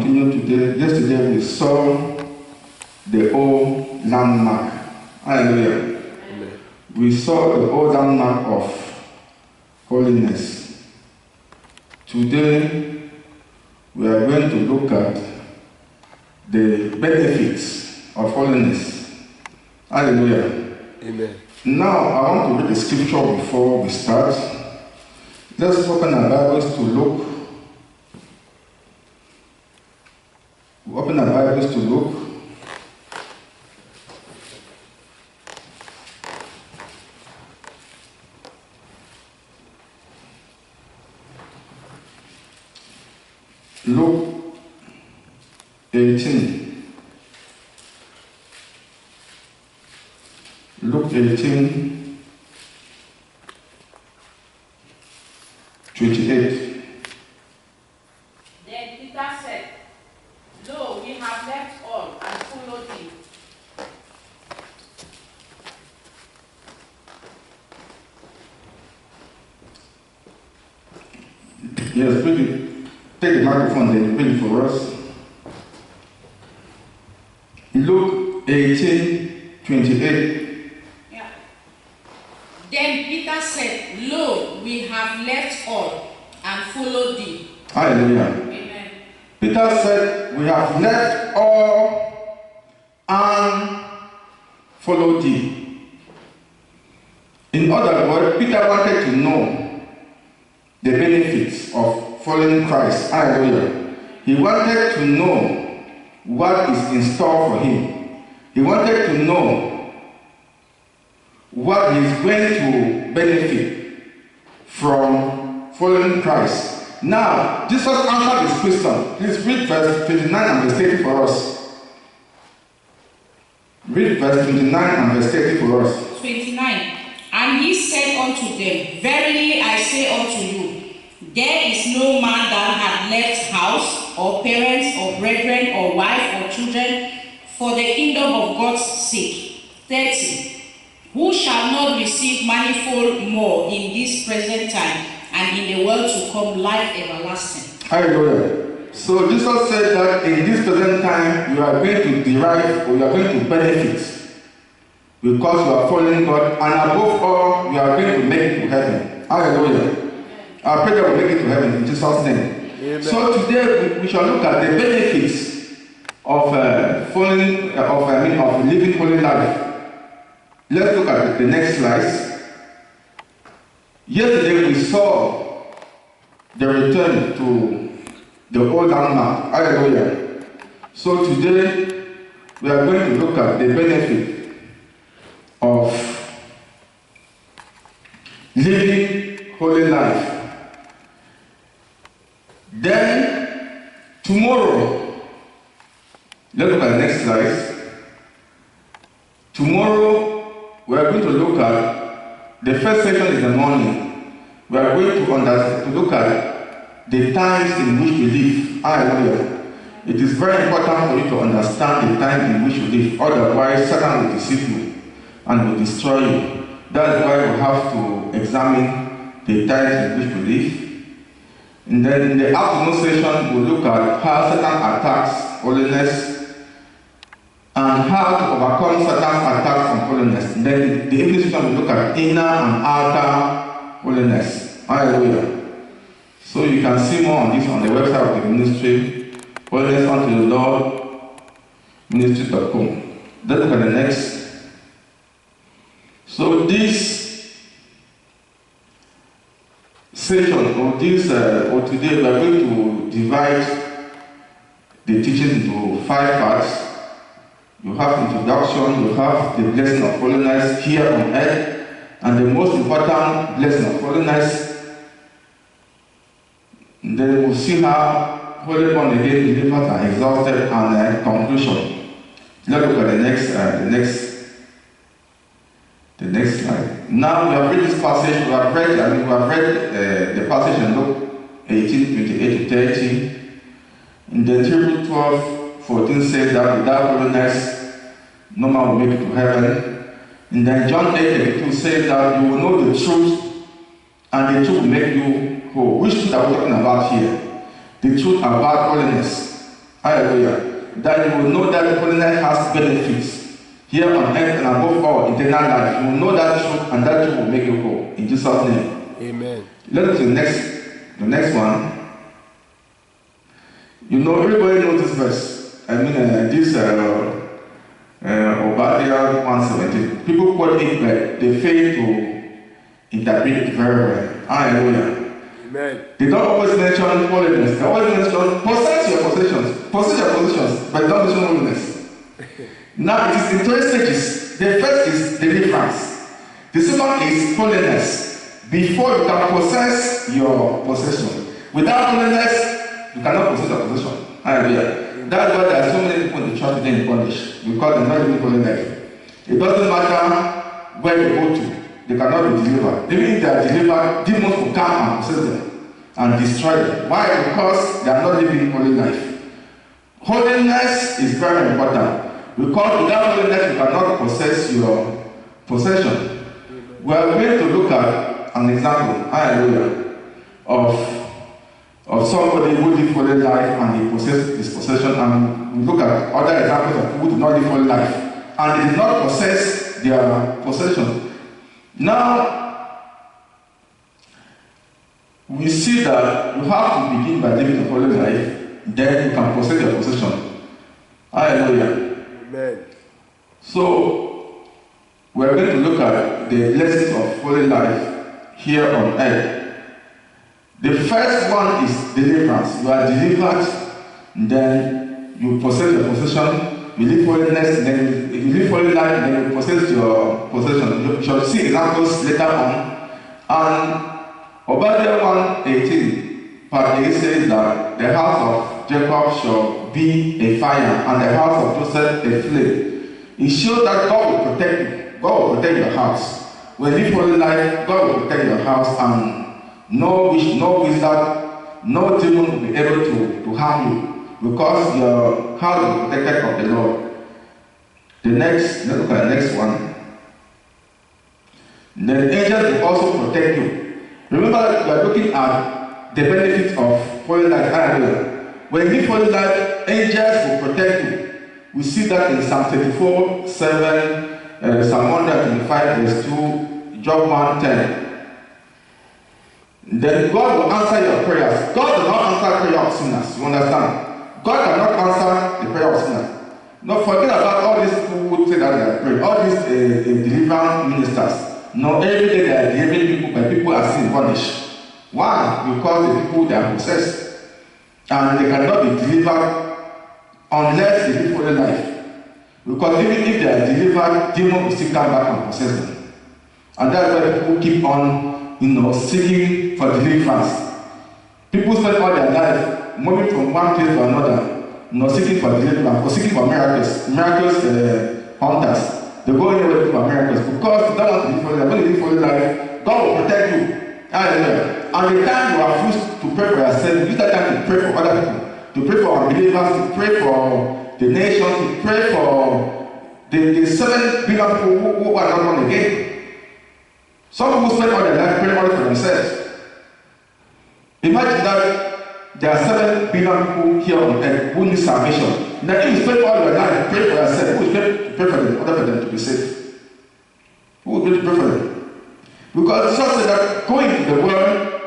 continue today. Yesterday we saw the old landmark. Hallelujah. Amen. We saw the old landmark of holiness. Today we are going to look at the benefits of holiness. Hallelujah. Amen. Now I want to read the scripture before we start. Let's open our Bibles to Luke. Open our Bibles to Luke. Luke 18. Luke 18, 28. Then Peter said, Lo, we have left all and followed thee. Yes, please take the microphone then read it for us. Luke 18, 28. Yeah. Then Peter said, Lo, we have left all and followed thee. Hallelujah. Amen. Peter said, we have left all and followed thee. In other words, Peter wanted to know the benefits of following Christ. Hallelujah. He wanted to know what is in store for him. He wanted to know what he's going to benefit from following Christ. Now, Jesus answered his question. Please read verse 29 and verse 30 for us. Read verse 29 and verse 30 for us. 29. And he said unto them, Verily I say unto you, there is no man that hath left house, or parents, or brethren, or wife, or children, for the kingdom of God's sake. 30. Who shall not receive manifold more in this present time, and in the world to come life everlasting. Hallelujah. So Jesus said that in this present time you are going to derive or you are going to benefit because you are following God, and above all you are going to make it to heaven. Hallelujah. I pray that we make it to heaven in Jesus' name. Amen. So today we shall look at the benefits of of living holy life. Let's look at the next slide. Yesterday we saw the return to the old landmark. Hallelujah. So today we are going to look at the benefit of living holy life. Then tomorrow, let's look at the next slide. Tomorrow we are going to look at the first session in the morning. We are going to look at the times in which we live. Hallelujah. It is very important for you to understand the time in which you live. Otherwise, Satan will deceive you and will destroy you. That's why we have to examine the times in which we live. And then in the afternoon session, we'll look at how Satan attacks holiness and how to overcome Satan's attacks on holiness. And then the evening session, we'll look at inner and outer holiness. Hallelujah. So you can see more on this on the website of the ministry, Holiness Unto the Lord, ministry.com. Let's look at the next. So this session or today we are going to divide the teaching into 5 parts. You have introduction, you have the blessing of holiness here on earth, and the most important blessing of holiness. And then we'll see how holy born again believers are exalted, and conclusion. Let's look at the next slide. Now we have read this passage. We have read the passage in Luke 18, 28 to 30. In the Hebrews 12, 14 says that without holiness, no man will make it to heaven. And then John 8:32 says that you will know the truth, and the truth will make you whole. Which truth are we talking about here? The truth about holiness. Hallelujah. That you will know that holiness has benefits here on earth and above all, eternal life. You will know that truth, and that truth will make you whole. In Jesus' name. Amen. Let's go to the next one. You know, everybody knows this verse. I mean, this Obadiah 1:17. People quote it, but they fail to interpret it very well. Hallelujah. Amen. They don't always mention holiness. They always mention possess your possessions, but they don't mention holiness. Now it is in 3 stages. The first is deliverance. The second is holiness. Before you can possess your possession. Without holiness, you cannot possess your possession. Hallelujah. That's why there are so many people in the church today in bondage. Because they're not living holy life. It doesn't matter where you go to. They cannot be delivered. Even if they are delivered, demons will come and possess them and destroy them. Why? Because they are not living holy life. Holiness is very important. Because without holiness, you cannot possess your possession. We are going to look at an example, hallelujah, of somebody who lives holy life and he possesses his possession, and we look at other examples of people who do not live holy life and they did not possess their possession. Now, we see that you have to begin by living a holy life, then you can possess your possession. Hallelujah. Amen. So, we're going to look at the lessons of holy life here on earth. The first one is deliverance. You are delivered, then you possess your possession. You live holiness, then if you live holy life, then you possess your possession. You shall see examples later on. And Obadiah 1:18, part A says that the house of Jacob shall be a fire, and the house of Joseph a flame. It shows that God will protect you. God will protect your house. When you live holy life, God will protect your house, and no witch, no wizard, no demon will be able to harm you. Because your house is protected of the Lord. Let's look at the next one. The angels will also protect you. Remember that we are looking at the benefits of holy life. When you live holy life, angels will protect you. We see that in Psalm 34, 7, Psalm 125, verse 2, Job 1:10. Then God will answer your prayers. God does not answer prayer of sinners. You understand? God cannot answer the prayer of sinners. No, forget about all these people who say that they are praying. All these deliverance ministers. No, every day they are delivering people, but people are still punished. Why? Because the people they are possessed. And they cannot be delivered unless they live holy life. Because even if they are delivered, demons will still come back and possess them. And that's why people keep on, seeking for deliverance. People spend all their life moving from one place to another, seeking for deliverance, or seeking for miracles hunters. They go anywhere looking for miracles because they don't want to live holy life. When you live holy life, God will protect you. Hallelujah. And the time you are forced to pray for yourself, use that time to pray for other people, to pray for unbelievers, to pray for the nation, to pray for the 7 billion people who are not born again. Some people spend all their life praying only for themselves. Imagine that there are 7 billion people here on earth who need salvation. Now, if you spend all your life pray for yourself, who is going to pray for them, in order for them to be saved? Who is going to pray for them? Because Jesus said that go into the world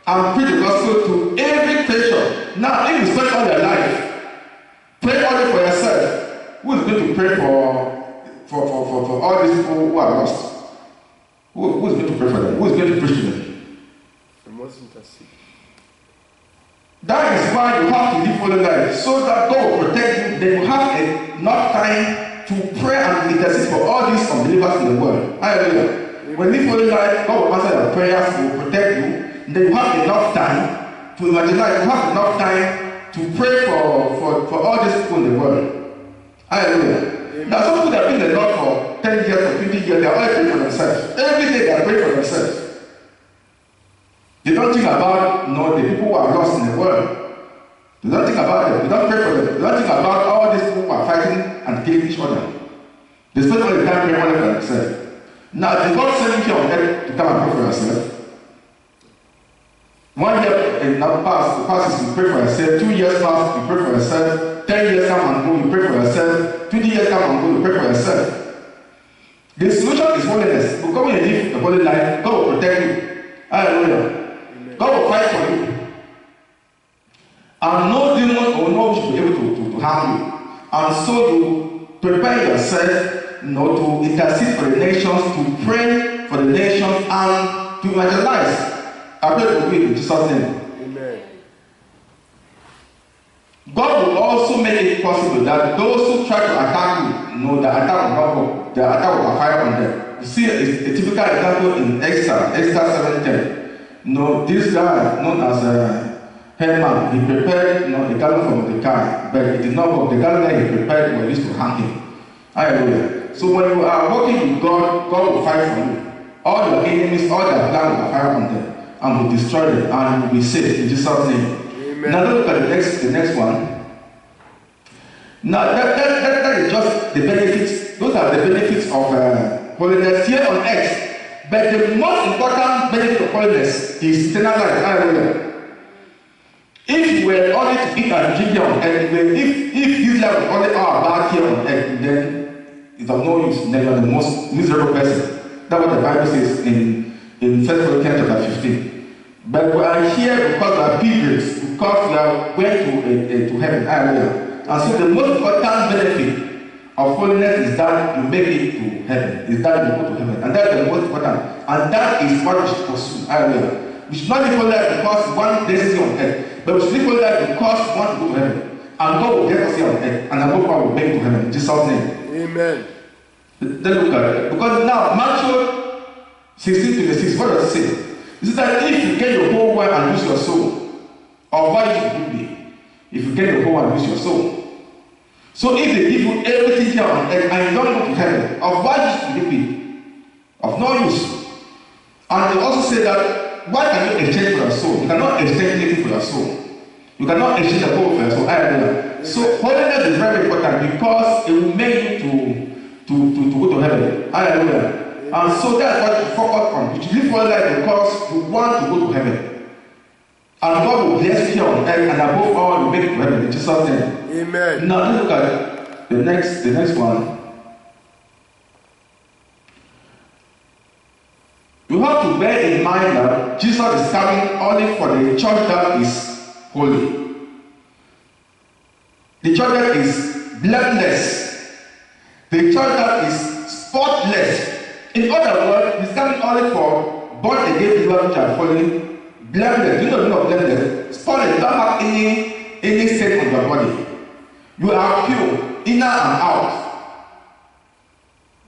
and preach the gospel to every creature. Now, if you spend all your life pray only for yourself, who is going to pray for all these people who are lost? Who is going to pray for them? Who is going to preach to them? I must intercede. That is why you have to live holy life, so that God will protect you. Then you have enough time to pray and intercede for all these unbelievers in the world. Hallelujah. When you live holy life, God will answer your prayers, He will protect you. Then you have enough time to evangelize. You have enough time to pray for all these people in the world. Hallelujah. Now some people that have been in the Lord for 10 years or 20 years, they are all praying for themselves. Every day they are praying for themselves. They don't think about the people who are lost in the world. They don't think about them. They don't pray for them. They don't think about all these people who are fighting and killing each other. They spend all the time praying only for themselves. Now, did God send you here on earth to come and pray for yourself? 1 year in the past is you pray for yourself. 2 years past, you pray for yourself. to harm you. And so you prepare yourself, to intercede for the nations, to pray for the nations, and to evangelize. I pray for you in Jesus' name. Amen. God will also make it possible that those who try to attack you, the attack will not work. The attack will backfire on them. You see a typical example in Esther 7:10. This guy known as Haman, he prepared a garland for Mordecai, but it did not work. The garland that he prepared was used to hang him. Hallelujah. So when you are working with God, God will fight for you. All your enemies, all their plans will fire on them and will destroy them, and you will be saved in Jesus' name. Amen. Now look at the next one. Now that is just the benefits. Those are the benefits of holiness here on earth. But the most important benefit of holiness is eternal life. Hallelujah. If you were only to eat and drink here on earth, if this life was only all about here on earth, then it's of no use. Then you are the most miserable person. That's what the Bible says in 1 Corinthians chapter 15. But we are here because we are pilgrims, because we are going to heaven. Hallelujah. And so the most important benefit of holiness is that you make it to heaven. Is that you go to heaven. And that's the most important. And that is what we should pursue. Hallelujah. We should not live holy because we want blessings on earth. But we should live holy because we want to go to heaven. And God will get us here on earth. And above all, will make it to heaven. In Jesus' name. Amen. Then look at it. Because now, Matthew 16:26, what does it say? It says that if you get your whole world and lose your soul, or why should you be? If you get the whole and lose your soul. So if they give you everything here on earth and you don't go to heaven, of what use will it be? Of no use. And they also say that why can you exchange for your soul? You cannot exchange anything for your soul. You cannot exchange the whole for your soul. So holiness is very important because it will make you to go to heaven. Hallelujah. And so that's what you focus on. You should live for life because you want to go to heaven. And God will bless you here on earth, and above all, will make it to heaven in Jesus' name. Amen. Now let's look at the next one. You have to bear in mind that Jesus is coming only for the church that is holy. The church that is blameless. The church that is spotless. In other words, he's coming only for born again believers which are holy. Blameless, you know blameless. Spotless, you don't have any stain on your body. You are pure, inner and out.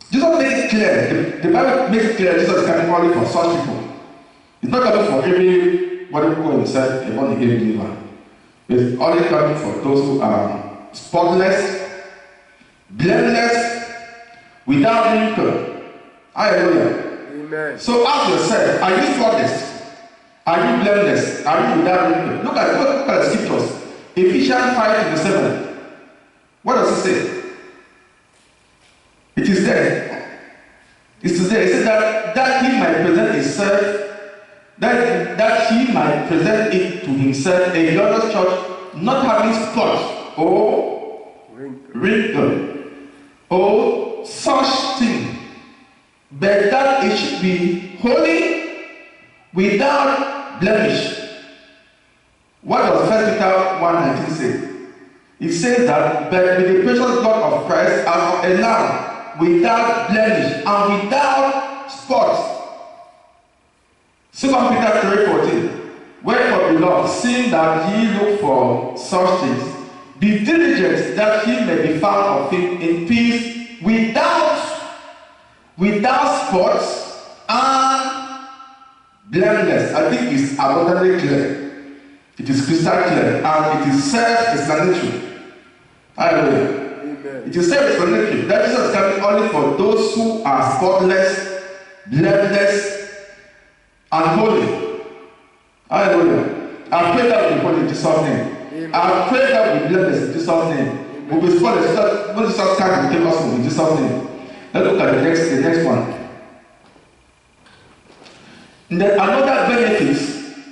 Jesus makes it clear. The Bible makes it clear Jesus is coming only for such people. It's not coming for everybody who himself a born again believer. It's only coming for those who are spotless, blameless, without wrinkle. Hallelujah. Amen. So ask yourself, are you spotless? Are you blameless? Are you without wrinkle? Look at the scriptures. Ephesians 5:7. What does it say? It is there. It is there. It says that he might present himself, that he might present it to himself a glorious church, not having spot or wrinkle or such thing, but that it should be holy, without blemish. What does 1 Peter 1:19 say? It says that, but with the precious blood of Christ as of a lamb, without blemish and without spot. 2 Peter 3:14. Wherefore, beloved, seeing that ye look for such things, be diligent that ye may be found of him in peace, without spots and blameless. I think it's abundantly clear. It is crystal clear and it is self-explanatory. Hallelujah. Amen. It is self-explanatory that Jesus is coming only for those who are spotless, blameless, and holy. Hallelujah. I pray that we be holy in Jesus' name. Amen. I pray that we be blameless in Jesus' name. We'll be spotless. When Jesus comes, we take us home in Jesus' name. Let's look at the next one. Another benefit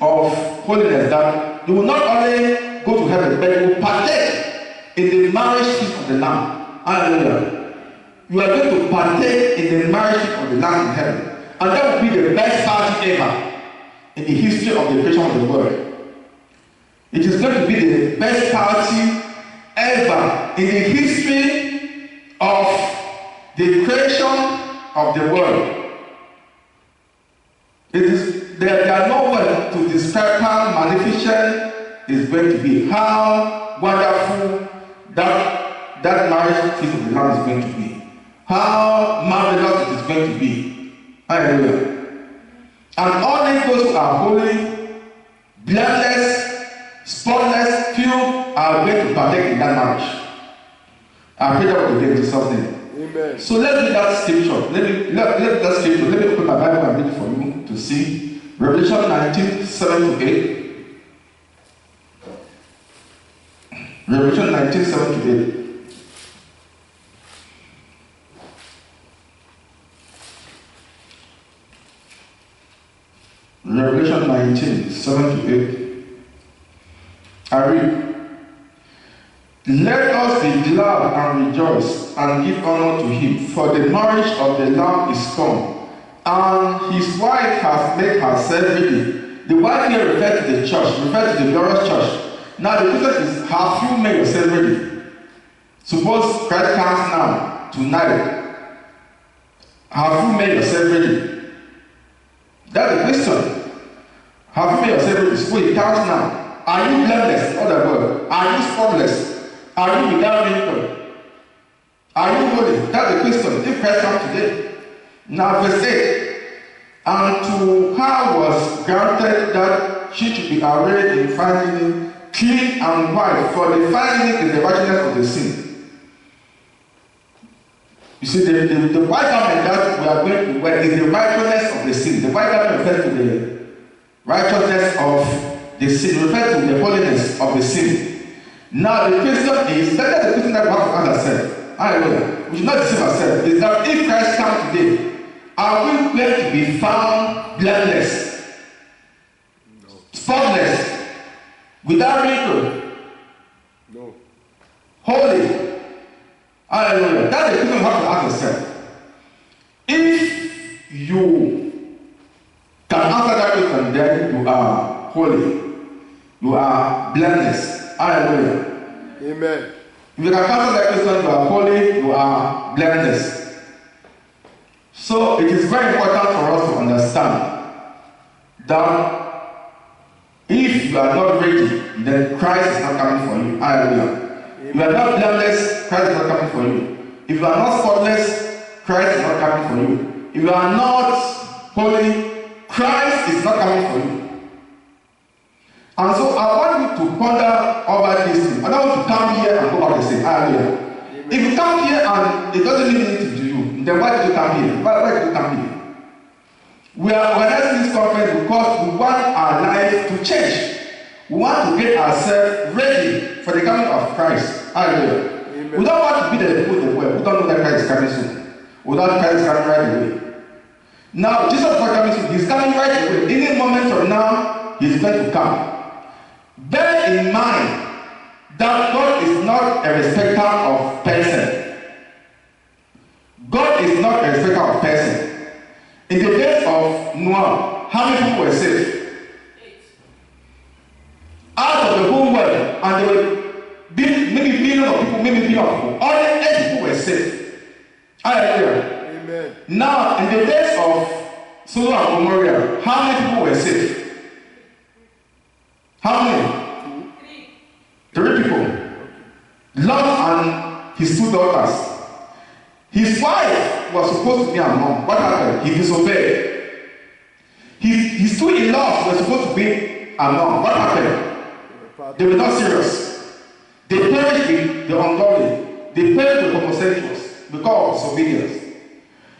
of holiness that you will not only go to heaven, but you will partake in the marriage feast of the Lamb. Hallelujah. You are going to partake in the marriage feast of the Lamb in heaven. And that will be the best party ever in the history of the creation of the world. It is going to be the best party ever in the history of the creation of the world. There are no words to describe how magnificent it's going to be, how wonderful that marriage feast of the Lamb is going to be, how marvelous it is going to be. Hallelujah. And only those who are holy, blameless, spotless, pure are going to partake in that marriage. I pray that we get Jesus' name. Amen. So let's read that scripture. Let me open my Bible and read it for you to see. Revelation 19, 7 to 8. Revelation 19, 7 to 8. Revelation 19, 7 to 8. I read. Let us be glad and rejoice and give honor to him, for the marriage of the Lamb is come, and his wife has made herself ready. The wife here refers to the church, refers to the glorious church. Now the question is, have you made yourself ready? Suppose Christ comes now, tonight. Have you made yourself ready? That's the question. Have you made yourself ready? Suppose he comes now. Are you blameless? In other words, are you spotless? Are you without wrinkle? Are you holy? That's the question. If Christ comes today. Now verse 8. And to her was granted that she should be arrayed in fine linen, clean and white, for the fine linen is the righteousness of the sin. You see, the white garment that we are going to wear is the righteousness of the sin. The white garment refers to the righteousness of the sin, refers to the holiness of the sin. Now the question is, that's the question that we have to ask ourselves. Hallelujah. We should not deceive ourselves. Is that if Christ comes today, are we going to be found blameless, spotless, without wrinkle, holy? Hallelujah. That's the question we have to ask ourselves. If you can answer that question, then you are holy, you are blameless. Hallelujah. Amen. If you can answer that question, you are holy, you are blameless. So it is very important for us to understand that if you are not ready, then Christ is not coming for you. Hallelujah. If you are not blameless, Christ is not coming for you. If you are not spotless, Christ is not coming for you. If you are not holy, Christ is not coming for you. And so I want you to ponder over this thing. I don't want to come here and go back and say, hallelujah. If you come here and it doesn't mean anything to you, then why did you come here? Why did you come here? We are organizing this conference because we want our life to change. We want to get ourselves ready for the coming of Christ. Hallelujah. Amen. We don't want to be the people in the world. We don't know that Christ is coming soon. Without Christ coming right away. Now, Jesus is not coming soon. He's coming right away. Any moment from now, he's going to come. Bear in mind that God is not a respecter of person. God is not a respecter of person. In the days of Noah, how many people were saved? 8. Out of the whole world, and there were maybe billions of people, maybe billions of people. Only 8 people were saved. Hallelujah. Amen. Now, in the days of Sodom and Gomorrah, how many people were saved? How many? 3 people. Lot and his 2 daughters. His wife was supposed to be a mom. What happened? He disobeyed. His 2 in-laws were supposed to be a mom. What happened? They were not serious. They perished with the ungodly. They perished with homosexuals because of disobedience.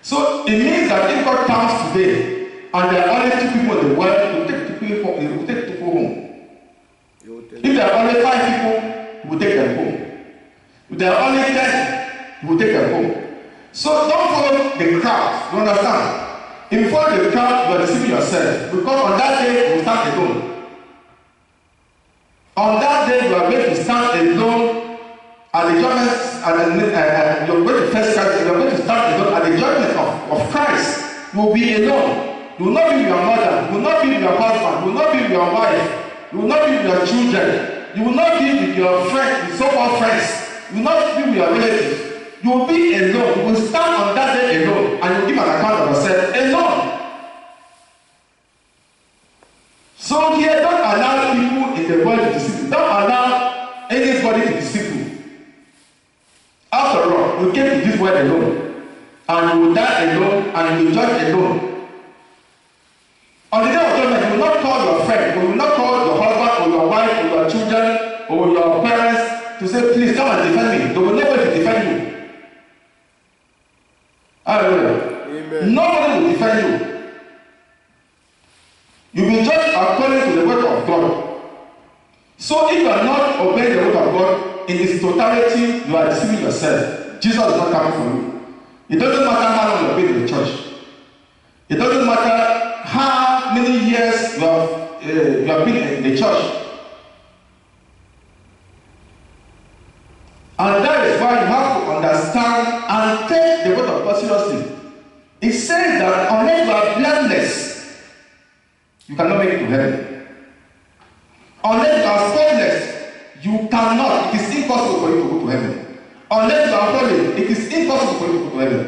So it means that if God comes today and there are only 2 people in the world, he will take 2 people home. If there are only 5 people, he will take them home. If there are only 10, he will take them home. So don't follow the crowd. You understand? If you follow the crowd, you are deceiving yourself. Because on that day, you will stand alone. On that day, you are going to stand alone at the judgment, and you're going to face Christ. You are going to stand alone at the judgment of Christ. You will be alone. You will not be with your mother. You will not be with your husband. You will not be with your wife. You will not be with your children. You will not be with your friends, with so-called friends. You will not be with your relatives. You will be alone. You will stand on that day alone, and you will give an account of yourself alone. So here, don't allow people in the world to deceive you. Don't allow anybody to deceive you. After all, you came to this world alone, and you will die alone, and you will judge alone. On the day of judgment, you will not call your friend, you will not call your husband, or your wife, or your children, or your parents to say, please come and defend me. They will never defend you. Hallelujah. Amen. Nobody will defend you. You will be judged according to the word of God. So if you are not obeying the word of God in its totality, you are deceiving yourself. Jesus is not coming for you. It doesn't matter how long you have been in the church. It doesn't matter how many years you have been in the church. And that is why you have to understand and take the word of God seriously. It says that unless you are blameless, you cannot make it to heaven. Unless you are spotless, you cannot. It is impossible for you to go to heaven. Unless you are holy, it is impossible for you to go to heaven.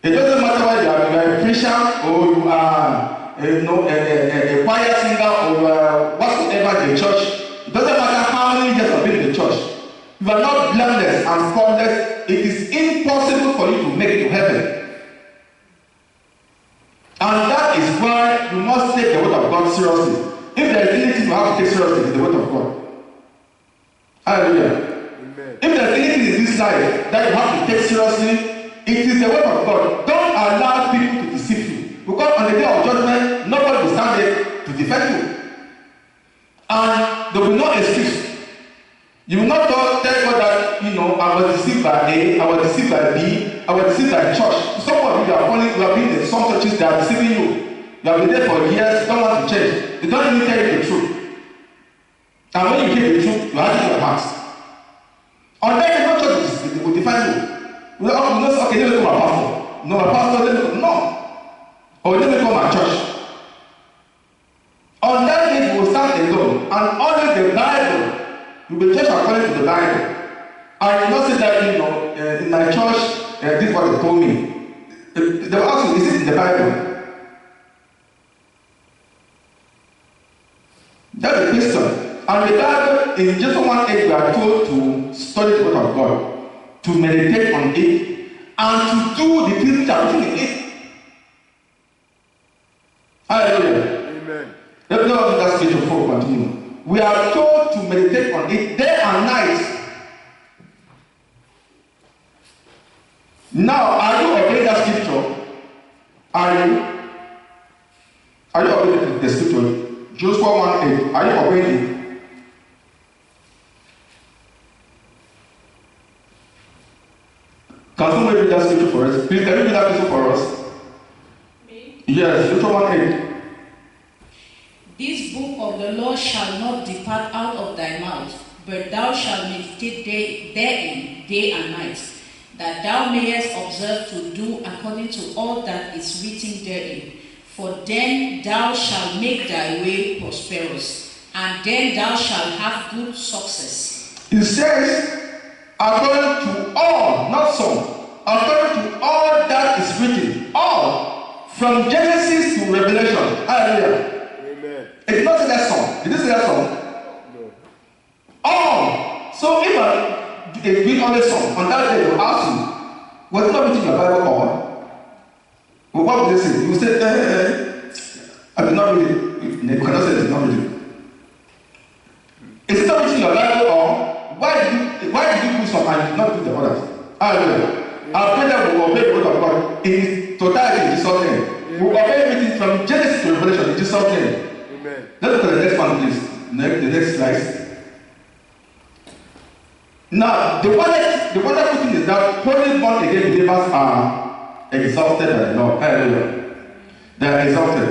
It doesn't matter whether you are a preacher or you are a choir singer or whatsoever in the church. It doesn't matter how many years you have been in the church. If you are not blameless and spotless, it is impossible for you to make it to heaven. And that is why you must take the word of God seriously. If there is anything you have to take seriously, it is the word of God. Hallelujah. Amen. If there is anything in this life that you have to take seriously, it is the word of God. Don't allow people to deceive you. Because on the day of judgment, nobody will stand there to defend you. And there will be no excuse. You will not tell God that, I was deceived by A, I was deceived by B, I was deceived by church. Some of you have been in some churches that are deceiving you. You have been there for years, you don't want to change. They don't even tell you the truth. And when you hear the truth, you have it in your heart. On that, no church will define you. Okay, let me call my pastor. No, my pastor, no. Or let me call my church. On that day, you will stand alone, and only the Bible. You will be judged according to the Bible. And you not say that, in my church, this is what they told me. They will ask you, is it in the Bible? That's the question. And the Bible, in Genesis 1:8, we are told to study the word of God, to meditate on it, and to do the things that are written in it. Hallelujah. Amen. Let me know that scripture before we continue. We are told to meditate on it day and night. Now, are you obeying that scripture? Are you obeying the scripture? Joshua 1:8. Are you obeying it? Can somebody read that scripture for us? Please, can you read that scripture for us? Me? Yes, Joshua 1:8. This book of the law shall not depart out of thy mouth, but thou shalt meditate therein day and night, that thou mayest observe to do according to all that is written therein. For then thou shalt make thy way prosperous, and then thou shalt have good success. It says, according to all, not some, according to all that is written, all, from Genesis to Revelation. Hallelujah. It did not say that song. Did you say that song? No. All. So if I read on the song, on that day they will ask you, was it not written in your Bible all? Well, what would they say? You will say, I did not read it. They cannot say it did not read it. Is it not written in your Bible all? Why did you put some and did not put the others? Hallelujah. I pray that we will obey the word of God in its totality in Jesus' name. We will obey everything from Genesis to Revelation in Jesus' name. Amen. Let's look at the next one, please. The next slide. Now, the wonderful thing is that holy born again believers are exalted by the Lord. Hallelujah. They are exalted.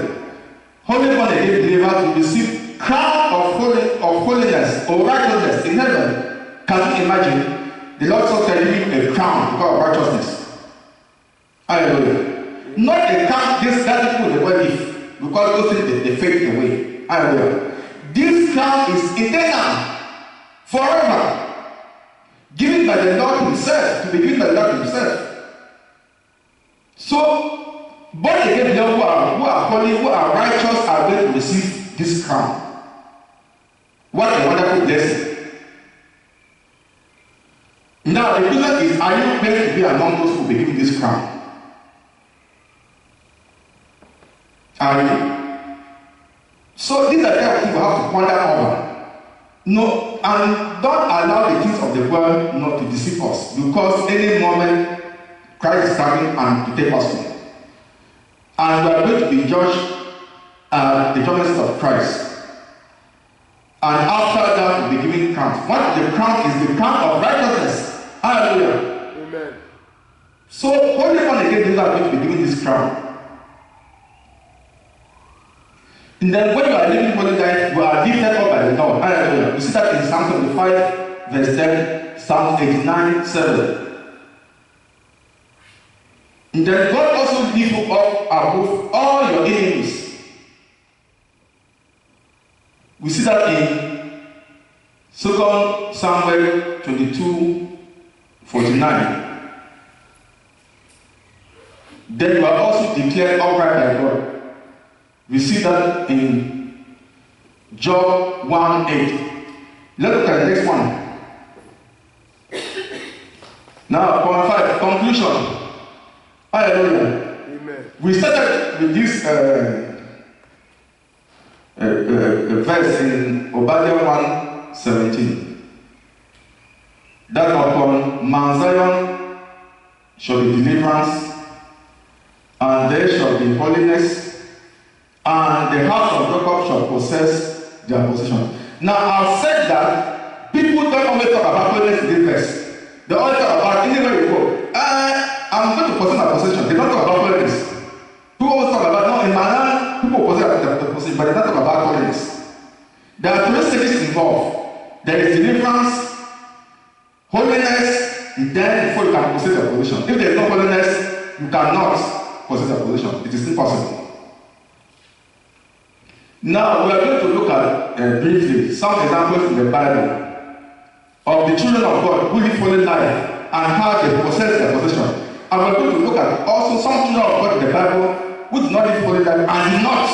Holy born again believers will receive crown of holiness or righteousness in heaven. Can you imagine? The Lord so can give you a crown because of righteousness. Hallelujah. Not a crown that people they wear give. Because those things they fade away. Hallelujah. This crown is eternal. forever, given by the Lord himself, to be given by the Lord himself. So, born again people who are holy, who are righteous, are going to receive this crown. What a wonderful blessing. Now, the question is, are you going to be among those who will be given this crown? Are you? So, these are the kind of things you have to ponder over. No, and don't allow the things of the world not to deceive us, because any moment Christ is coming and to take us home. And we are going to be judged at the judgment seat of Christ. And after that, we'll be given crowns. One of the crowns is the crown of righteousness. Hallelujah. Amen. So, only born again believers are going to be given this crown. And then when you are living holy life, you are lifted up by the Lord. Hallelujah. You see that in Psalm 75, verse 10, Psalm 89, 7. And then God also lift you up above all your enemies. We see that in 2 Samuel 22, 49. Then you are also declared upright by God. We see that in Job 1:8. Let's look at the next one. Now, point 5, conclusion. Hallelujah. Amen. We started with this verse in Obadiah 1:17. That upon Mount Zion shall be deliverance, and there shall be holiness, and the house of Jacob shall possess their possession. Now, I've said that people don't always talk about holiness in this verse. They always talk about anywhere you go. I'm going to possess my possession. They don't talk about holiness. People always talk about, no, in my land, people possess their possession, but they don't talk about holiness. There are 3 stages involved. There is deliverance, holiness, and then before you can possess your possession. If there is no holiness, you cannot possess your possession. It is impossible. Now, we are going to look at briefly some examples in the Bible of the children of God who live holy life and how they possess their possession. And we are going to look at also some children of God in the Bible who did not live holy life and did not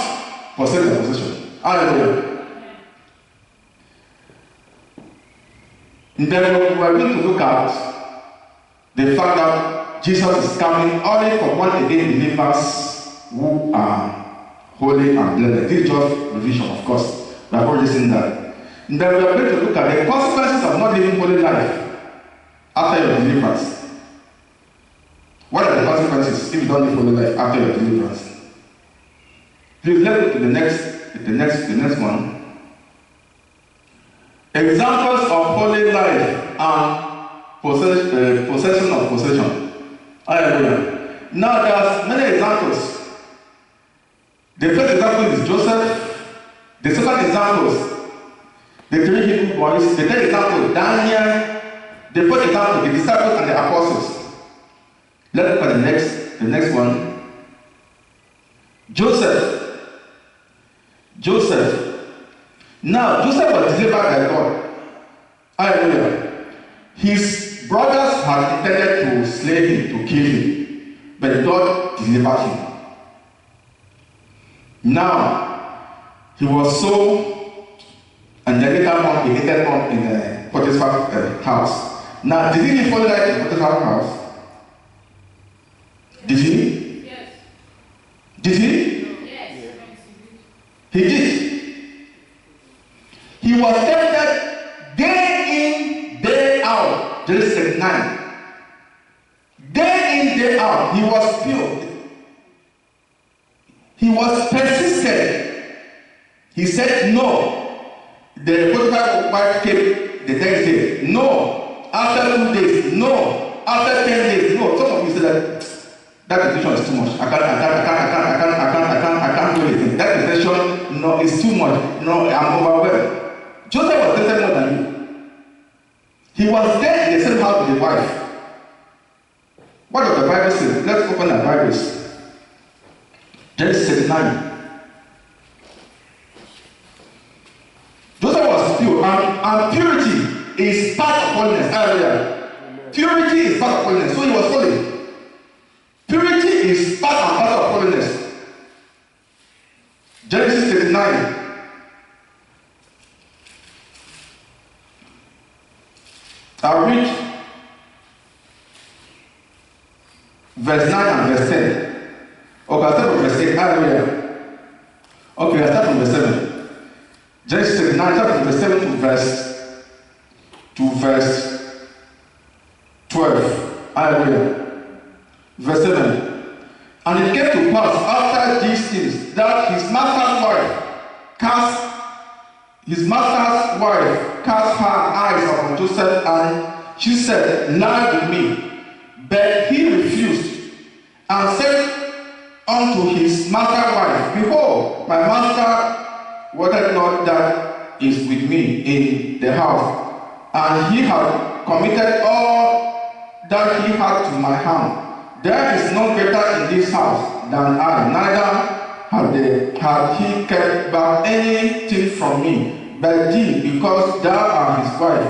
possess their possession. Hallelujah. And then we are going to look at the fact that Jesus is coming only for born again believers who are holy and blessed. This is just revision, of course. We have already seen that. And then we are going to look at the consequences of not living holy life after your deliverance. What are the consequences if you don't live holy life after your deliverance? Please let's go to the next one. Examples of holy life and possession of possession. Hallelujah. Now there's many examples. The first example is Joseph. The second example is the 3 Hebrew boys. The third example, Daniel. The fourth example, the disciples and the apostles. Let's look at the next one. Joseph. Now, Joseph was delivered by God. Hallelujah. His brothers had intended to slay him, to kill him, but God delivered him. Now, he was sold, and then later on, he ended up in the Potiphar's house. Now, did he live holy life in Potiphar's house? Did he? Yes. Did he? Yes. He did. He was tempted day in, day out. Genesis 9. Day in, day out. He was pure. He was persistent. He said no. The Potiphar's wife came the next day. No. After 2 days. No. After 10 days. No. Some of you say that decision is too much. I can't do anything. That decision, no, is too much. No, I'm overwhelmed. Joseph was tempted more than you. He was there in the same house with the wife. What does the Bible say? Let's open our Bibles. Genesis 9. Joseph was pure, and purity is part of holiness. Hallelujah. Purity is part of holiness. So he was holy. Purity is part and part of holiness. Genesis 39. I'll read verse 9 and verse 10. Okay, I'll start from verse 8. Hallelujah. Okay, I'll start from verse 7. Genesis 39, start from verse 7 to verse 12. Hallelujah. Verse 7. And it came to pass after these things that his master's wife cast her eyes upon Joseph, and she said, lie with me. But he refused, and said unto his master's wife, behold, my master wanted not that is with me in the house, and he had committed all that he had to my hand. There is no greater in this house than I, neither had he kept back anything from me, but thee, because thou art his wife.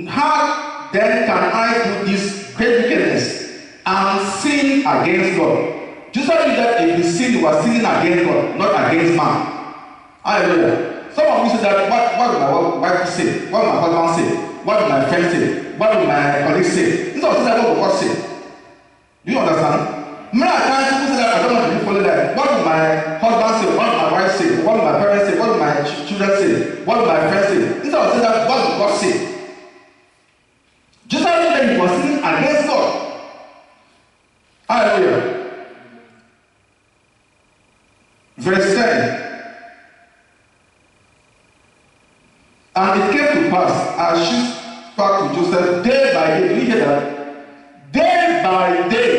How then can I do this great wickedness and sin against God? Joseph knew that if he sinned, he was sinning against God, not against man. Hallelujah. Some of you say that, what will my wife say? What will my husband say? What will my friend say? What will my colleagues say? Instead of saying that, what will God say? Do you understand? Many times people say that I don't want to be followed that. What will my husband say? What will my wife say? What will my parents say? What will my children say? What will my friends say? Instead of saying that, what will God say? Just like that he was sinning against God. Hallelujah. Verse 10. And it came to pass as she spoke to Joseph day by day. Do you hear that? Day by day.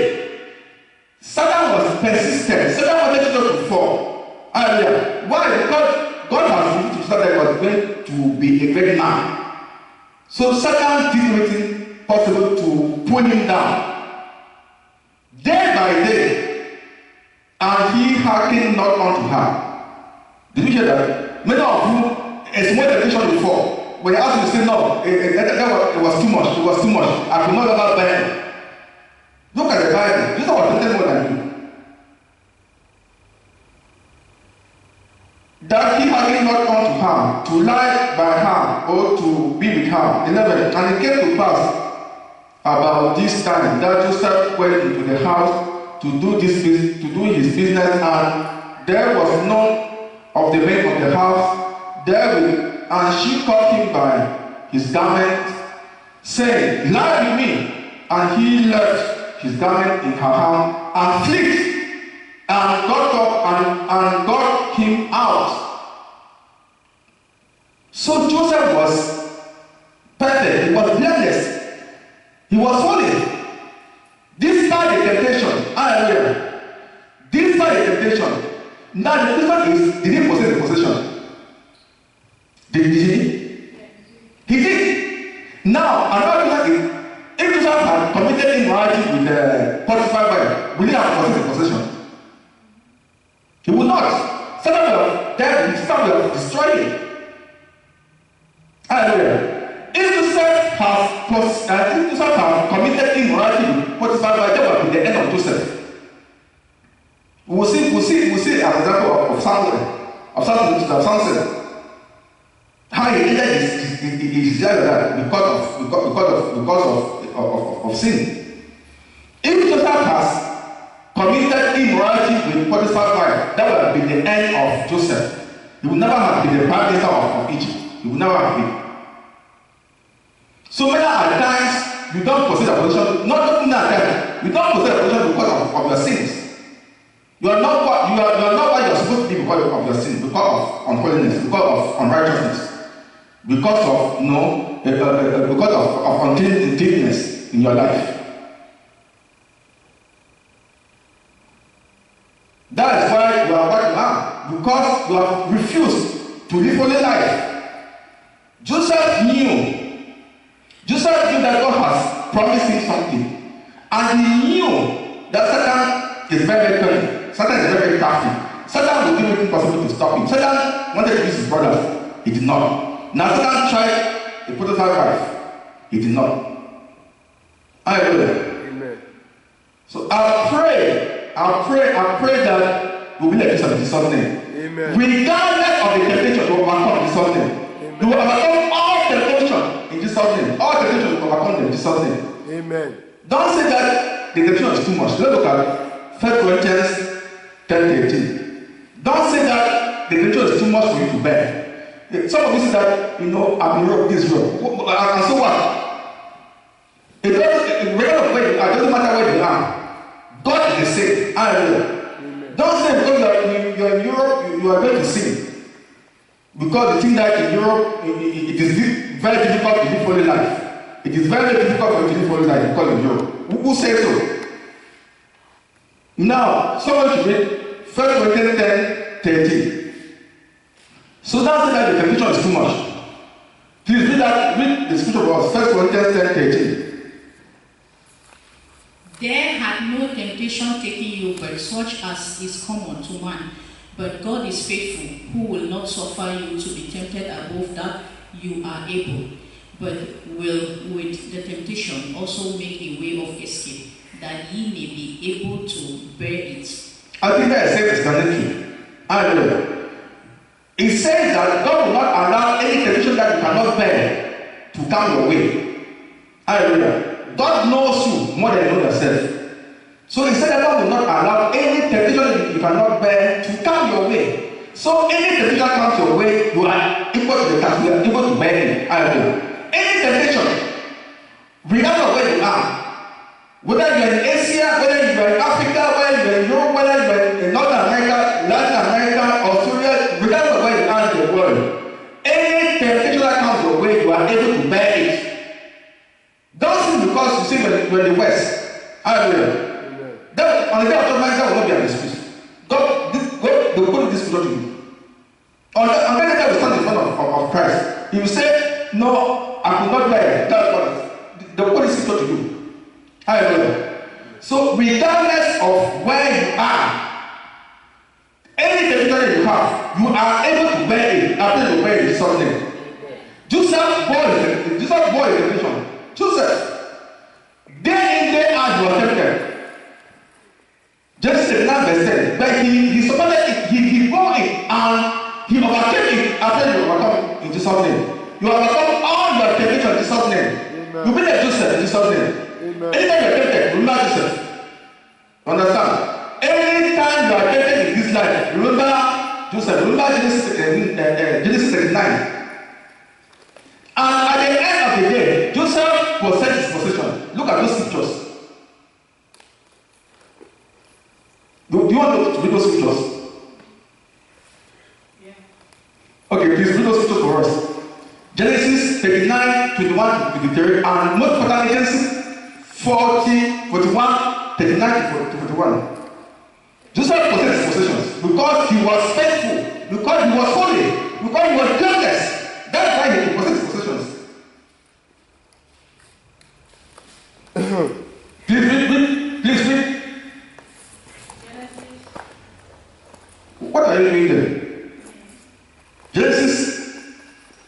Satan was persistent. Satan wanted Joseph to fall. Hallelujah. Why? Because God has revealed to Joseph that he was going to be a great man. So Satan did everything possible to pull him down. Day by day. And he hearkened not unto her. Did you hear that? Many of you, a small temptation before, when you ask you to say no, it was too much. It was too much. I could not ever bear it. Look at the Bible. Jesus was tempted more than you. That he hearkened not unto her, to lie by her, or to be with her. 11. And it came to pass about this time that Joseph went into the house to do his business, and there was none of the men of the house therewith, and she caught him by his garment, saying, lie with me. And he left his garment in her hand, and fled, and got up and got him out. So Joseph was perfect, he was blameless, he was holy. Despite the temptation, hallelujah. Despite the temptation, now the question is, did he possess the possession? Did he? He did. Now, another question is, if Joseph had committed immorality with Potiphar's wife, will he have possessed the possession? He would not. Satan will have destroyed him. Hallelujah. If Joseph has committed immorality with Potiphar's wife, that will be the end of Joseph. We'll see an example of Samson. How he ended his life because of sin. If Joseph has committed immorality with Potiphar's wife, that would have been the end of Joseph. He would never have been the prime minister of Egypt. He would never have been. So many times you don't possess a position, not at times, you don't possess a position because of your sins. You are not what you are supposed to be because of your sin, because of unholiness, because of unrighteousness, because of uncleanness in your life. That is why you are what you are, because you have refused to live holy life. Joseph knew that God has promised him something, and he knew that Satan is very cunning. Satan is very crafty. Satan will do everything possible to stop him. Satan wanted to use his brothers. He did not. Now Satan tried a Potiphar's wife? He did not. Hallelujah. Amen. So I pray that we will let Jesus in Jesus' name. Amen. Regardless of the temptation to overcome Jesus' name. You will overcome all temptation in Jesus' name. All temptation to overcome them in Jesus' name. Amen. Don't say that the temptation is too much. Let's look at 1 Corinthians 10:18. Don't say that the temptation is too much for you to bear. Some of you say that, I'm in Europe, this Europe. And so what? It doesn't matter where you are. God is the same. Hallelujah. Don't say because you're in Europe, you are going to sin. Because the thing that in Europe, it is very difficult to live holy life. It is very difficult for you to live holy life because in Europe. Who says so? Now, someone should read 1 Corinthians 10:13. So that's that the temptation is too much. Please read the scripture for us. 1 Corinthians 10:13. There had no temptation taken you but such as is common to man. But God is faithful, who will not suffer you to be tempted above that you are able, but will with the temptation also make a way of escape, that ye may be able to bear it. I think that is self-explanatory. Hallelujah. It says that God will not allow any temptation that you cannot bear to come your way. Hallelujah. God knows you more than you know yourself. So he said that God will not allow any temptation you cannot bear to come your way. So any temptation that comes your way, you are equal to the task, you are able to bear it. Hallelujah. Any temptation, regardless of where you are, whether you are in Asia, whether you are in Africa, whether you are in Europe, whether you are in North America, Latin America, Australia, regardless of where you are in the world, any temptation that comes your way, you are able to bear it. Don't sin because you see when the West. Hallelujah. On the day of judgment, that will not be an excuse. God will put this scripture to you. On that day, we stand in front of Christ. He will say, no, I could not bear it. That's what they will put this scripture to you. Hallelujah. So, regardless of where you are, any temptation you have, you are able to bear it after you bear it in Jesus' name. Joseph bore the temptation. Joseph, day in, day out, you are tempted. Genesis 39 verse 10. But he supported it, he bore it, and he overcame it after you overcome in Jesus' name. You overcome all your temptation in Jesus' name. Amen. You be like Joseph in Jesus' name. Amen. Anytime you are tempted, remember Joseph. Understand? Anytime you are tempted in this life, remember Joseph. Remember Genesis 39. And at the end of the day, Joseph possessed his possession. Look at those scriptures. Do you want to read those scriptures? Yeah. Okay, please read those scriptures for us. Genesis 39, 21 to 23, and most important Genesis 40, 41, 39 to 41. Joseph possessed his possessions because he was faithful, because he was holy, because he was blameless. That's why he possessed his possessions. Please read. What are you reading there? Genesis.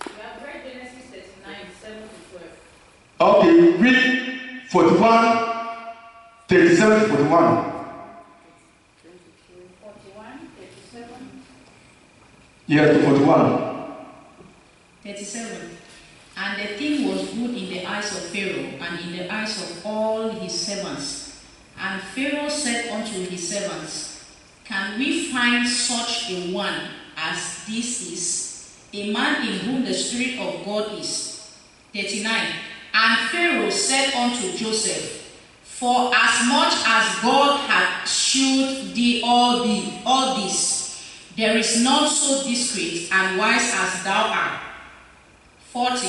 We have read Genesis 39, 7 to 12. Okay, read 41, 37 to 41. 41, 37. Yes, to 41. 37. And the thing was good in the eyes of Pharaoh, and in the eyes of all his servants. And Pharaoh said unto his servants, can we find such a one as this is, a man in whom the Spirit of God is? 39. And Pharaoh said unto Joseph, for as much as God hath shewed thee all this, there is none so discreet and wise as thou art. 40.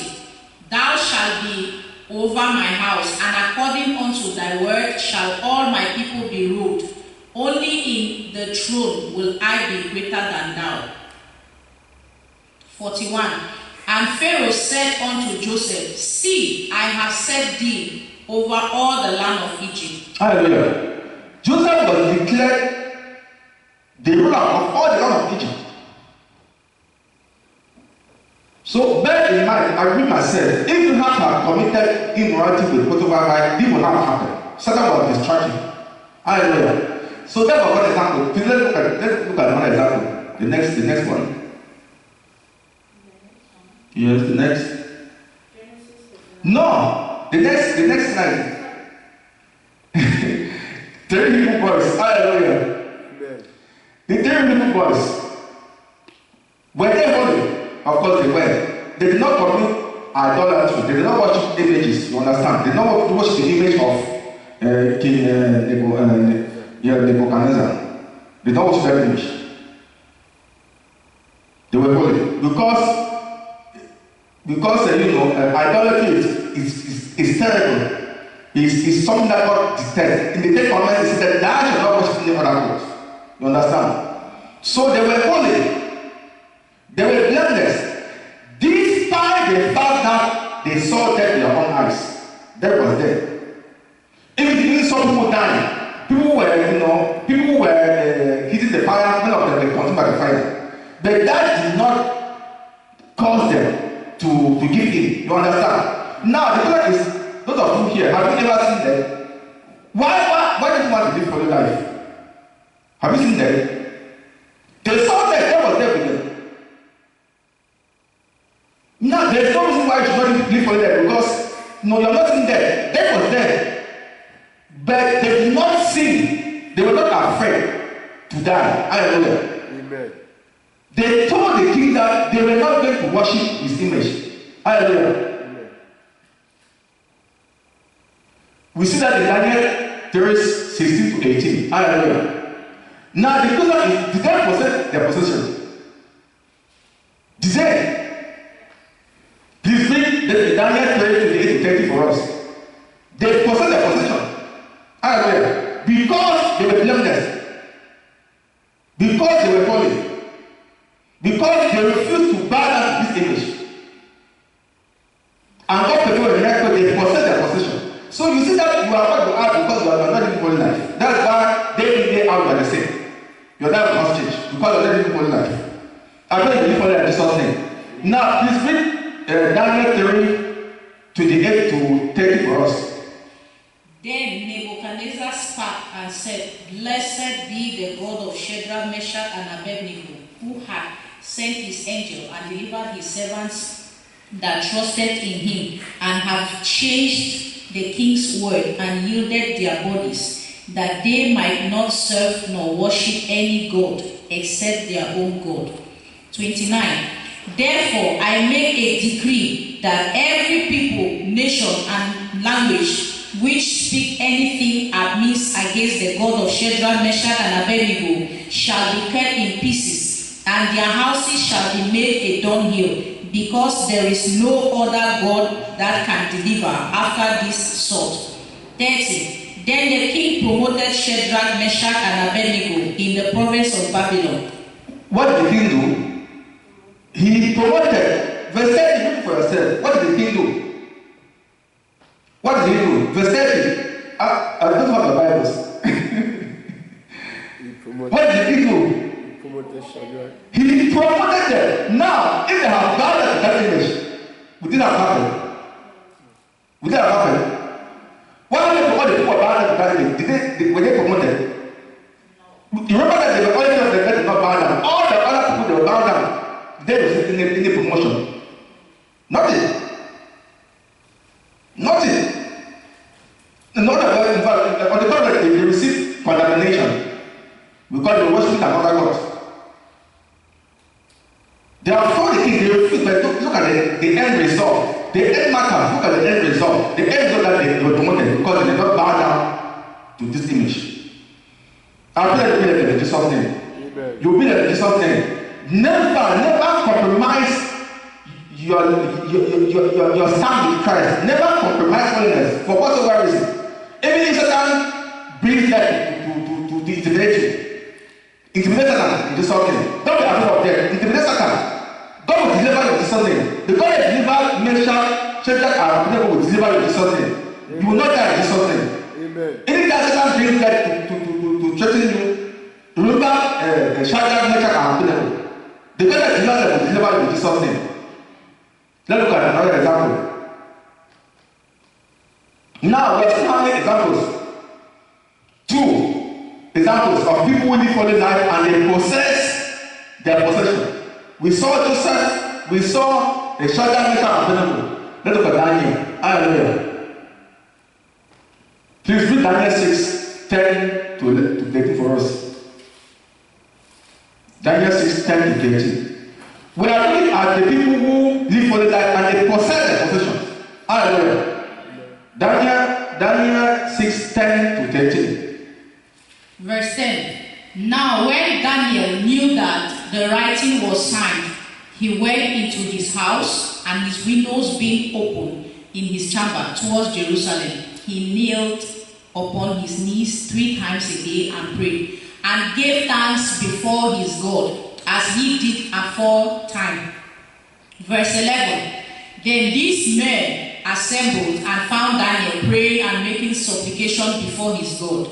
Thou shalt be over my house, and according unto thy word shall all my people be ruled. Only in the throne will I be greater than thou. 41. And Pharaoh said unto Joseph, see, I have set thee over all the land of Egypt. Hallelujah. Joseph was declared the ruler of all the land of Egypt. So So bear in mind, I repeat myself, if you have committed immorality with whatever right, it will not happen. Satan will distract you. Hallelujah. So therefore, for example, please let's look at one example. The next one. Yes, the next. No, the next slide. Three little boys. Hallelujah. Amen. The three little boys. Were they holy? Of course they were. They did not commit idolatry. They did not worship images. You understand? They did not worship the image of King Nebuchadnezzar. They did not worship that image. They were holy because idolatry is terrible. It's something that God detests. In the Ten Commandments, it said, "Thou shalt not worship any other God." You understand? So they were holy. They were blameless. Despite the fact that they saw death with their own eyes. Death was dead. Even they saw people dying. People were hitting the fire. Many of them were consumed by the fire. But that did not cause them to give in. You understand? Now the question is, those of you here, have you ever seen them? Why do you want to live for your life? Have you seen them? They saw that death was dead with them. Now, there's no reason why you should not live for them because you're not in there. Death was there. But they did not sin. They were not afraid to die. Hallelujah. Amen. They told the king that they were not going to worship his image. Hallelujah. Amen. We see that in Daniel 3:16 to 18. Hallelujah. Now, the question is, did they possess their possession? Did they? Please read Daniel 3:28 to 30 for us. They possess their possession. Hallelujah. Because they were blameless. Because they were holy. Because they refused to bow down to this image. And God preferred the next they possess their possession. So you see that you are what you are because you are not living holy life. That's why day out you are the same. Your life must change because you are not living holy life. I pray you live holy life in Jesus' name. Now please read Daniel 3:28 to 30 for us. Then Nebuchadnezzar spake and said, Blessed be the God of Shadrach, Meshach, and Abednego, who had sent his angel and delivered his servants that trusted in him, and have changed the king's word and yielded their bodies, that they might not serve nor worship any god except their own God. 29. Therefore I make a decree that every people, nation, and language which speak anything amiss against the God of Shadrach, Meshach, and Abednego shall be cut in pieces, and their houses shall be made a dunghill, because there is no other God that can deliver after this sort. 30. Then the king promoted Shadrach, Meshach, and Abednego in the province of Babylon. What did the king do? He promoted. Verse 30, look for yourself. What did the king do? What did he do? Verse 30. I don't have the Bibles. What did he do? He promoted Shadrach. He promoted them. Now, if they have bowed down to that image, would it have happened? Would it have happened? What happened to all the people bowed down to that image? Were they promoted? You remember that they were only of the that did not bow down. All the other people they were bowed down, they were in a promotion. Nothing. Nothing. In other words, in fact, on the contrary, they received condemnation because they worshiped another God. Therefore, the king, they refused, but look at the end result. The end matter, look at the end result. The end result that they were promoted because they did not bow down to this image. I pray that you be like in Jesus' name. Amen. You will be like in Jesus' name. Never compromise your stand with Christ. Never compromise holiness for whatsoever reason. Even if Satan brings that to intimidate you. Intimidate Satan in Jesus' name. Don't be afraid of death. Intimidate Satan. God will deliver you in Jesus' name. The God that delivered Meshach, Shadrach, and Abednego will deliver you in Jesus' name. You will not die in Jesus' name. Amen. Any time Satan brings that to threaten you, remember Shadrach, Meshach, and Abednego. The God that delivered them will deliver you in Jesus' name. Let's look at another example. Now, we have seen how many examples? 2 examples of people who live holy life and they possess their possession. We saw Joseph, we saw the Shadrach, Meshach, and Abednego. Let's look at Daniel. Hallelujah. Please read Daniel 6:10 to 13 for us. Daniel 6:10 to 13. We are looking at the people who live holy life and they possess their possessions. Hallelujah. Daniel 6:10 to 13. Verse 10. Now when Daniel knew that the writing was signed, he went into his house, and his windows being open in his chamber towards Jerusalem, he knelt upon his knees 3 times a day and prayed, and gave thanks before his God, as he did aforetime. Verse 11. Then these men assembled and found Daniel praying and making supplication before his God.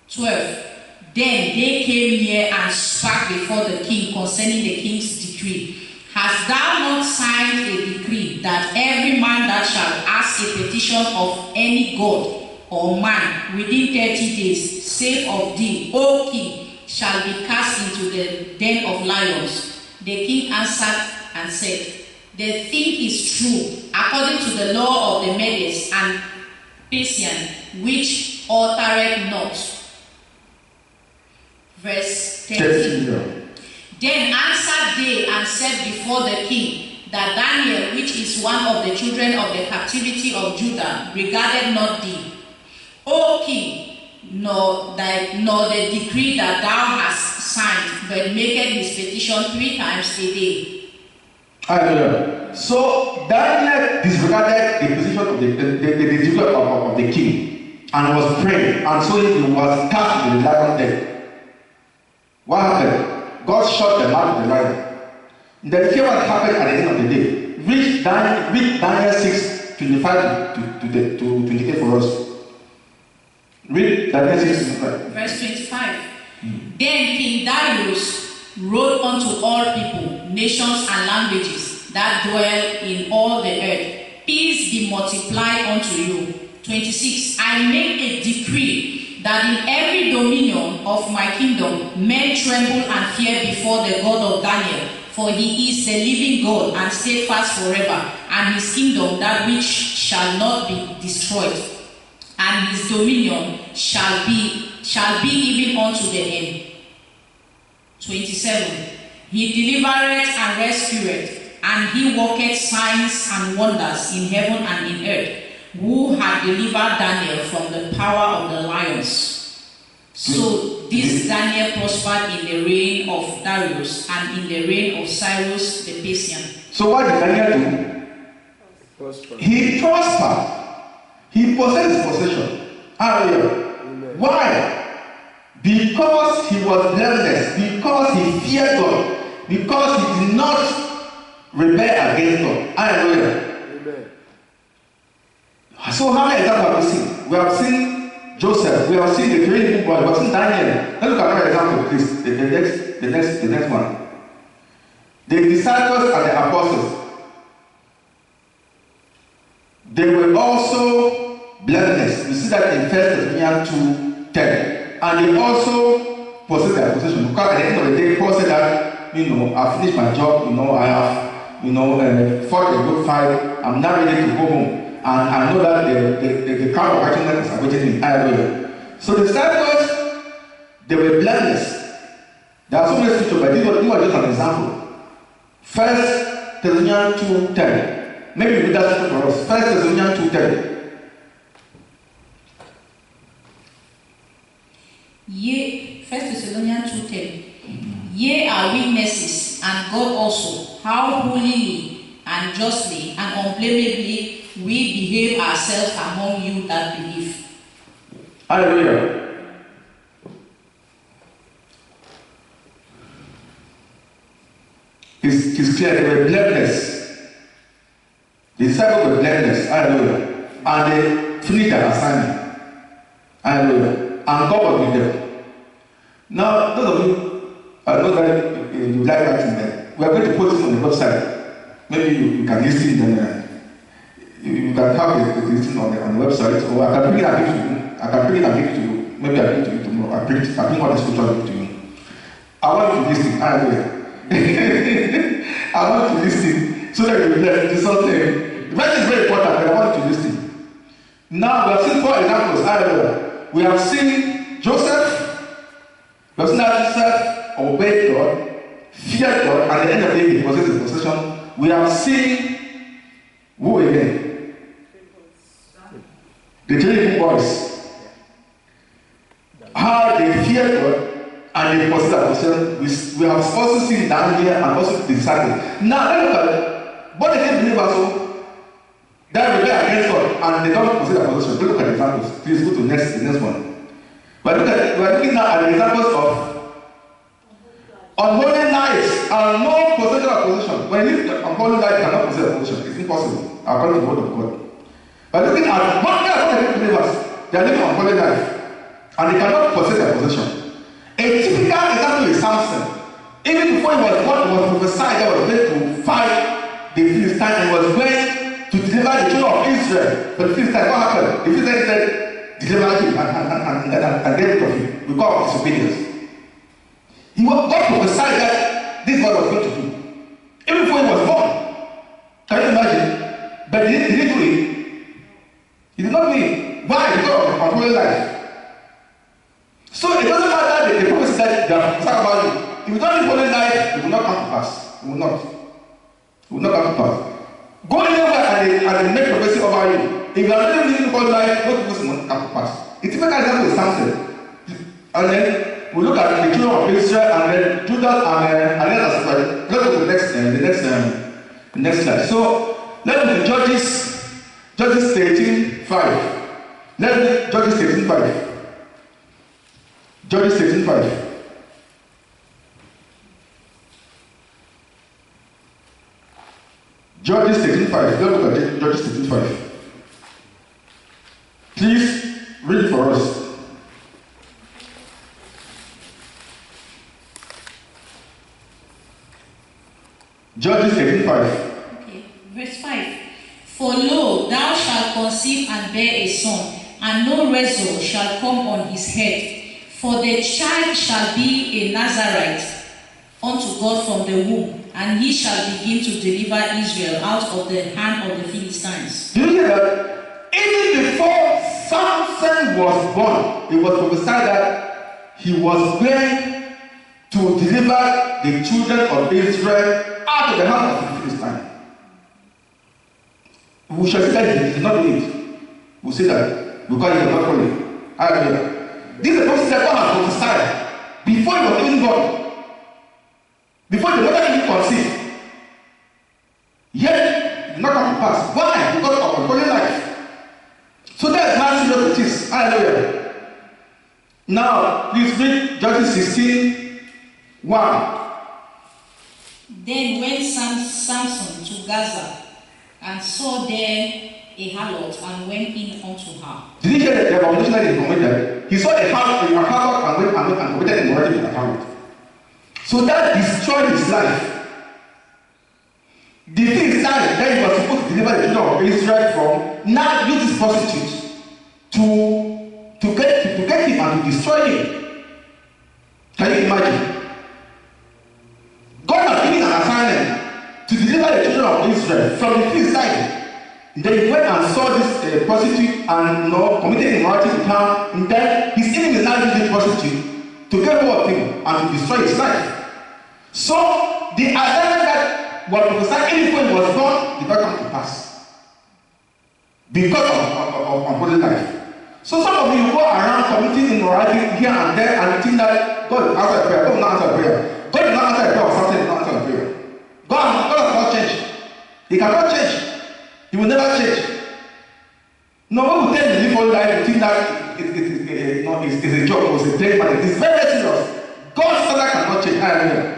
12. Then they came near and spake before the king concerning the king's decree. Hast thou not signed a decree that every man that shall ask a petition of any god or man within 30 days, save of thee, O king, shall be cast into the den of lions? The king answered and said, the thing is true, according to the law of the Medes and Persians, which altereth not. Verse 13. Then answered they and said before the king, that Daniel, which is one of the children of the captivity of Judah, regarded not thee, O king, nor the decree that thou hast signed, but maketh his petition 3 times a day. Hallelujah. So Daniel disregarded the position of the king and was praying, and so he was cast into the lion den. What happened? God shut the mouth of the lion. Then hear what happened at the end of the day. Read Daniel 6:25 to 28 for us. Read Daniel 6:25. Verse 25. Then King Darius wrote unto all people, nations, and languages that dwell in all the earth, peace be multiplied unto you. 26. I make a decree that in every dominion of my kingdom men tremble and fear before the God of Daniel, for he is the living God and steadfast forever, and his kingdom that which shall not be destroyed, and his dominion shall be even unto the end. 27. He delivereth and rescueth, and he worketh signs and wonders in heaven and in earth, who had delivered Daniel from the power of the lions. So this Daniel prospered in the reign of Darius and in the reign of Cyrus the Persian. So what did Daniel do? Prosper. He prospered. He possessed his possession. Hallelujah. Why? Because he was blameless, because he feared God, because he did not rebel against God. Hallelujah. Amen. So how many examples have we seen? We have seen Joseph, we have seen the great boy, we have seen Daniel. Let's look at another example, please. The next one. The disciples and the apostles, they were also blameless. We see that in 1 Thessalonians 2:10. And they also possess their possession. Because at the end of the day, Paul said that, I finished my job, I have, fought a good fight, I'm now ready to go home. And I know that the crowd of righteousness is awaiting me. Hallelujah. So the disciples, they were blameless. There are so many scriptures, but this was just an example. 1 Thessalonians 2:10. Maybe read that scripture for us. 1 Thessalonians 2:10. Ye, 1 Thessalonians 2:10. Ye are witnesses, and God also, how holily and justly and unblameably we behave ourselves among you that believe. Hallelujah. It's clear they were blameless. The disciples were blameless. Hallelujah. And they finished their assignment. Hallelujah. And God was with them. Now, those of you know that you like that in there. We are going to post it on the website. maybe you can listen, then you can have the listing on the website, or I can bring it and give to you. I can bring it and give it to you. Maybe I'll give it to you tomorrow. I bring all the scriptures to you. I want you to listen. I want you to listen so that you will learn. It's something. The verse is very important, but I want you to listen. Now we have seen 4 examples. We have seen Joseph. We have seen that Joseph obeyed God, feared God, and at the end of the day he possessed the possession. We have seen who again? The 3 boys. How they feared God and they possessed that possession. We have also seen Daniel and also the disciples. Now let's look at it. But they can't believe also that rebel against God and they don't possess that possession. Look at the examples. Please go to the next one. We are looking now at the examples of unholy lives and no possession of possession. When you live unholy life, you cannot possess a possession. It's impossible according to the word of God. We are looking at what kind of believers. They are living unholy life and they cannot possess their possession. A typical example is Samson. Even before he was born, he was prophesied that was going to fight the Philistines and was going to deliver the children of Israel. But the Philistines, what happened? The Philistines said, deliver him and get rid of him because of disobedience. God prophesied that this is what was going to do. Even before he was born. Can you imagine? But he didn't do it. He did not do it. Why? Because of unholy life. So it doesn't matter the prophecy that they are talking about you. If you don't live holy life, it will not come to pass. It will not. It will not come to pass. Go anywhere and they make prophecy over you. If you are not living holy life, no prophecy will not come to pass. A typical example is Samson. And then we look at the children of Israel and then Judah and then let's go to the next slide. So let's go to Judges 13:5. Let's read Judges 13:5. Judges 13:5. Judges 13:5. Let's look at Judges 13:5. Please read for us. Judges 13:5. Okay, verse 5. For lo, thou shalt conceive and bear a son, and no razor shall come on his head. For the child shall be a Nazarite unto God from the womb, and he shall begin to deliver Israel out of the hand of the Philistines. Do you hear that? Even before Samson was born, it was prophesied that he was going to deliver the children of Israel out of the hand of the Philistines. We shall say that he did not do it. We'll say that because he was not holy. Hallelujah. This is the prophecy that God has prophesied before he was even born. Before the mother even conceived. Yet, it did not come to pass. Why? Because of unholy life. So that's how serious it is. Hallelujah. Now, please read Judges 16:1. Then went Samson to Gaza, and saw there a harlot, and went in unto her. Did you hear the abomination that he committed? He saw a harlot and went and committed immorality with a harlot. So that destroyed his life. The Philistines that he was supposed to deliver the children of Israel from now use this prostitute to get him and to destroy him. Can you imagine? God has given an assignment to deliver the children of Israel from the Philistines. Then he went and saw this prostitute and committed immorality with her. And then his enemy now used this prostitute to get hold of him and to destroy his life. So the assignment that was prophesied even when he was born did not come to pass because of unholy life. So some of you go around committing immorality here and there and think that God will answer a prayer. God will not answer a prayer. God will not answer a prayer or something will not answer a prayer. God has not changed. He cannot change. He will never change. No one will tell you to live holy life and think that it's a joke or it's a play, but it is very serious. God's standard cannot change. Hallelujah.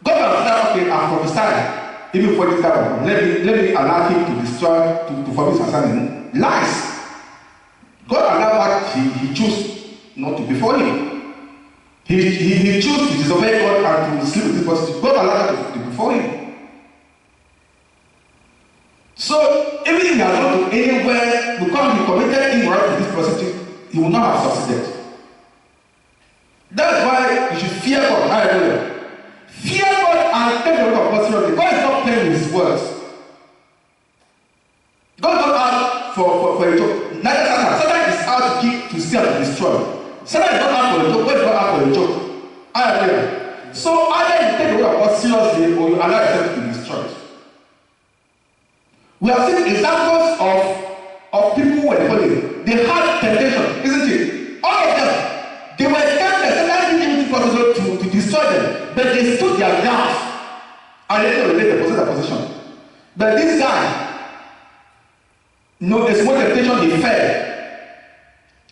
God has said, okay, I'm prophesying. Even for this guy, let me allow him to destroy, to fulfill his assignment. Lies. God allowed what he chose not to before him. He chose to disobey God and to sleep with this person. God allowed that to before him. anywhere because he committed immorality to this prostitute, he will not have succeeded. That's why you should fear God. Hallelujah. Fear God and take the word of God seriously. God is not playing with his words. God is not out for a joke. Neither Satan. Satan is out to kill, to steal, and to destroy. Satan is not out for a joke. God is not out for a joke. Hallelujah. So either you take the word of God seriously or you allow yourself to be destroyed. We have seen examples of people who were holy. They had temptation, isn't it? All of them. They were tempted. Satan didn't even possible to destroy them. But they stood their ground. And they didn't relate the position. But this guy, there's more temptation, he fell.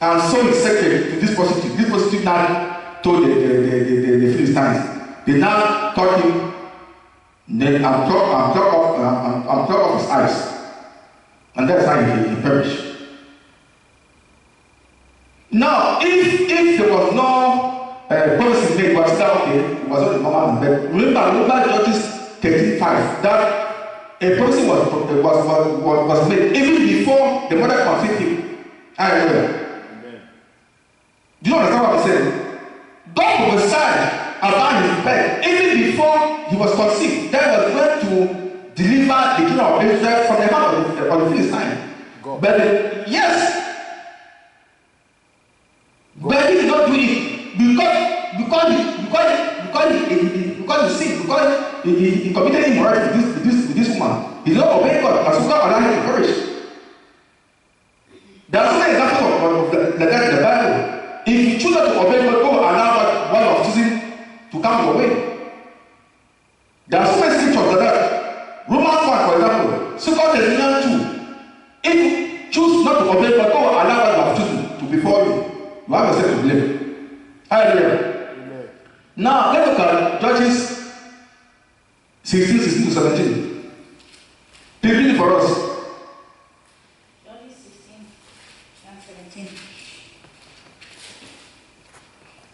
And so his secret to this prostitute. This prostitute now told the Philistines. They now caught him, then and plucked off his eyes. And that's how he perished. Now, if there was no prophecy made, was that okay? It was not the normal. But remember Judges 13:5 that a prophecy was made even before the mother conceived him. Hallelujah. Do you understand what I'm saying? God prophesied about his birth even before he was conceived. That was going to deliver the kingdom of Israel from the hand of the Philistines. But yes. But he did not do it because he sinned, because he committed immorality with this woman. He did not obey God, and so God allowed him to perish. There are so many examples of that in the Bible. If you choose not to obey God, God will allow one of choosing to come your way. There are so many scriptures that Romans 1, for example, 2 Thessalonians 2. If you choose not to obey God, God will allow what you have chosen to befall you. You have yourself to blame. Hallelujah. Amen. Now, let's look at Judges 16 to 17. Please read it for us. Judges 16 and 17.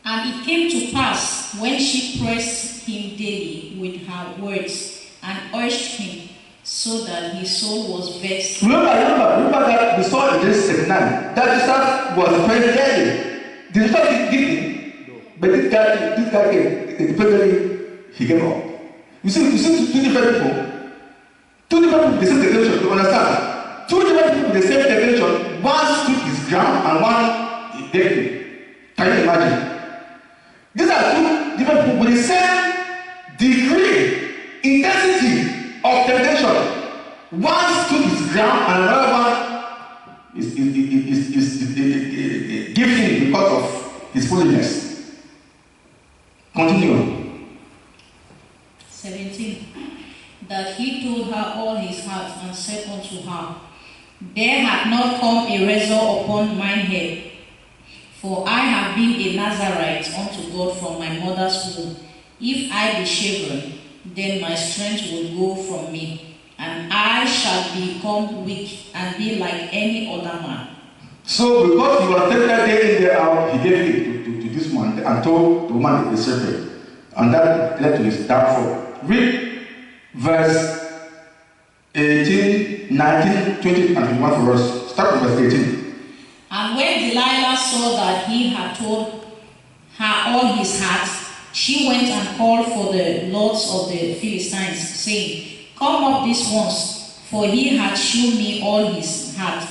And it came to pass, when she pressed him daily with her words, and urged him, so that his soul was vexed. Remember that we saw in Genesis 79 that Jesus was praying daily. Did Jesus give him? No. But this guy came. Presently, he came up. You see two different people. Two different people, the same temptation. You understand? Two different people, the same temptation. One stood his ground and one gave him. Can you imagine? These are two different people with the same degree, intensity of temptation. One stood his ground and another one is giving because of his foolishness. Continue. 17. That he told her all his heart and said unto her, there hath not come a razor upon mine head, for I have been a Nazarite unto God from my mother's womb. If I be shaven, then my strength will go from me, and I shall become weak and be like any other man. So because he was tempted day in day out, he gave it to this man and told the woman the secret. And that led to his downfall. Read verse 18, 19, 20, and 21 for us. Start with verse 18. And when Delilah saw that he had told her all his heart, she went and called for the lords of the Philistines, saying, come up this once, for he had shewn me all his heart.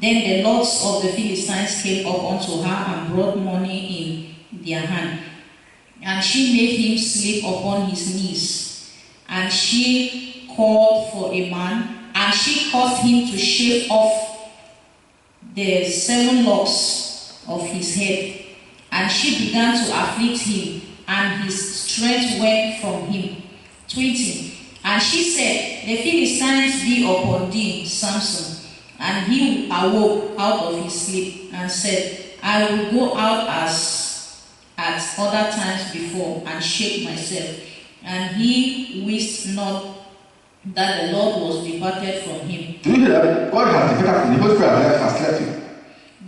Then the lords of the Philistines came up unto her and brought money in their hand. And she made him sleep upon his knees. And she called for a man, and she caused him to shave off the 7 locks of his head. And she began to afflict him, and his strength went from him. 20. And she said, the Philistines be upon thee, Samson. And he awoke out of his sleep, and said, I will go out as at other times before, and shake myself. And he wist not that the Lord was departed from him. Do you hear that? God has departed from the Holy Spirit has left him.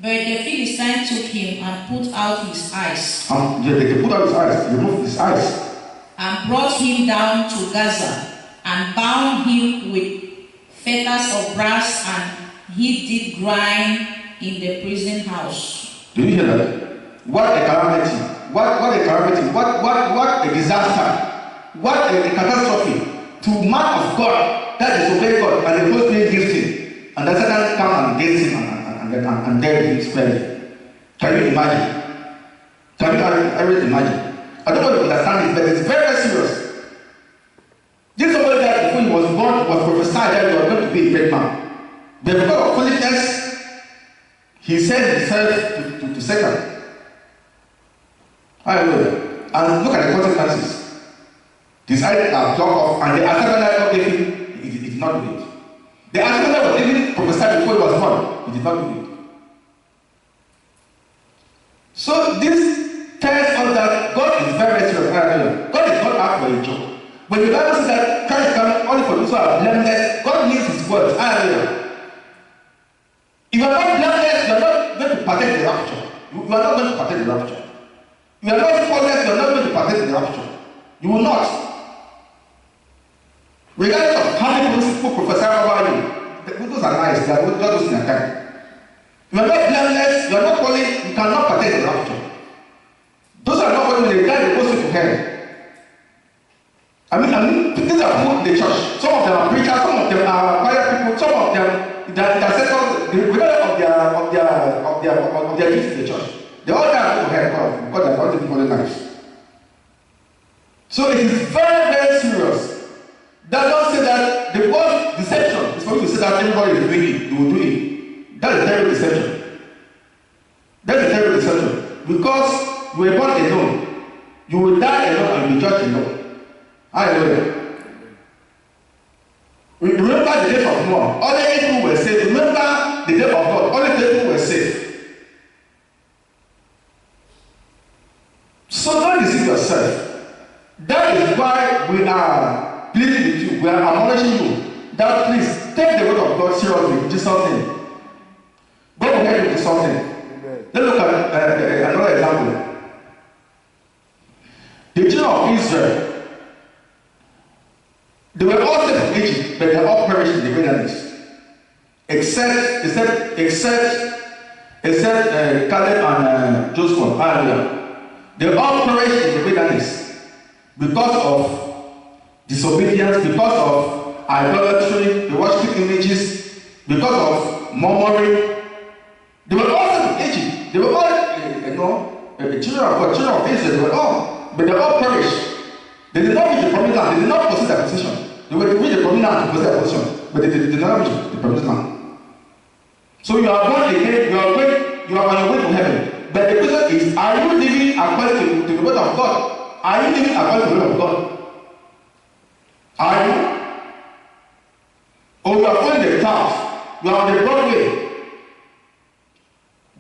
But the Philistines took him and put out his eyes. They put out his eyes, removed his eyes. And brought him down to Gaza, and bound him with fetters of brass, and he did grind in the prison house. Do you hear that? What a calamity! What a calamity! What a disaster! What a catastrophe to man of God that disobey God and the Holy Spirit gives him, and the Satan come and gets him and there he is buried. Can you imagine? Can you imagine? I don't want to understand this, but it's very, very serious. This somebody that before he was born was prophesied that he was going to be a great man. But because of foolishness, he sent himself to Satan. Hallelujah. And look at the consequences. Decided to block off, and the assembly of David, he did not do it. The assembly was even prophesied before he was born. He did not do it. So this tells us that God is very, very serious. God is not out for a joke. When the Bible says that Christ comes only for those who are blameless, God needs his words. Hallelujah. If you are not blameless, you are not going to partake in the rapture. You are not going to partake in the rapture. You are not faultless, you are not going to partake in the rapture. You will not. Regardless of how many people prophesy over you, those are nice, they are just wasting their time. You are not blameless, you are not holy, you cannot partake in the rapture. Those are not when they die, they go straight to hell. I mean, these are people in the church. Some of them are preachers, some of them are choir people, some of them they are intercessors, regardless of their duties in the church. They all die to hell because they are not living holy lives. So it is very, very serious. That don't say that the word deception is for you to say that everybody is doing it, you will do it. That is a terrible deception. That is a terrible deception. Because you were born alone, you will die alone and be judged alone. Hallelujah. Remember the days of Noah. Only 8 people were saved. Remember the day of God. Only 8 people were saved. So don't deceive yourself. That is why we are pleading with you. We are admonishing you that please take the word of God seriously. Do something. God will help you do something. Let's look at another example. The children of Israel, they were all saved from Egypt, but they all perished in the wilderness. Except Caleb and Joshua. Hallelujah. They all perished in the wilderness because of disobedience, because of idolatry, the worshiping images, because of murmuring. They were all saved from Egypt. They were all, children of God, children of Israel. They were all, but they all perished. They did not reach the promised land. They did not possess their position. They were to reach the promised land to possess their position, but they did not reach the promised land. So you are born again. You are on your way to heaven. But the question is: are you living according to the word of God? Are you living according to the word of God? Are you? Or you are following the clouds? You are on the broad way.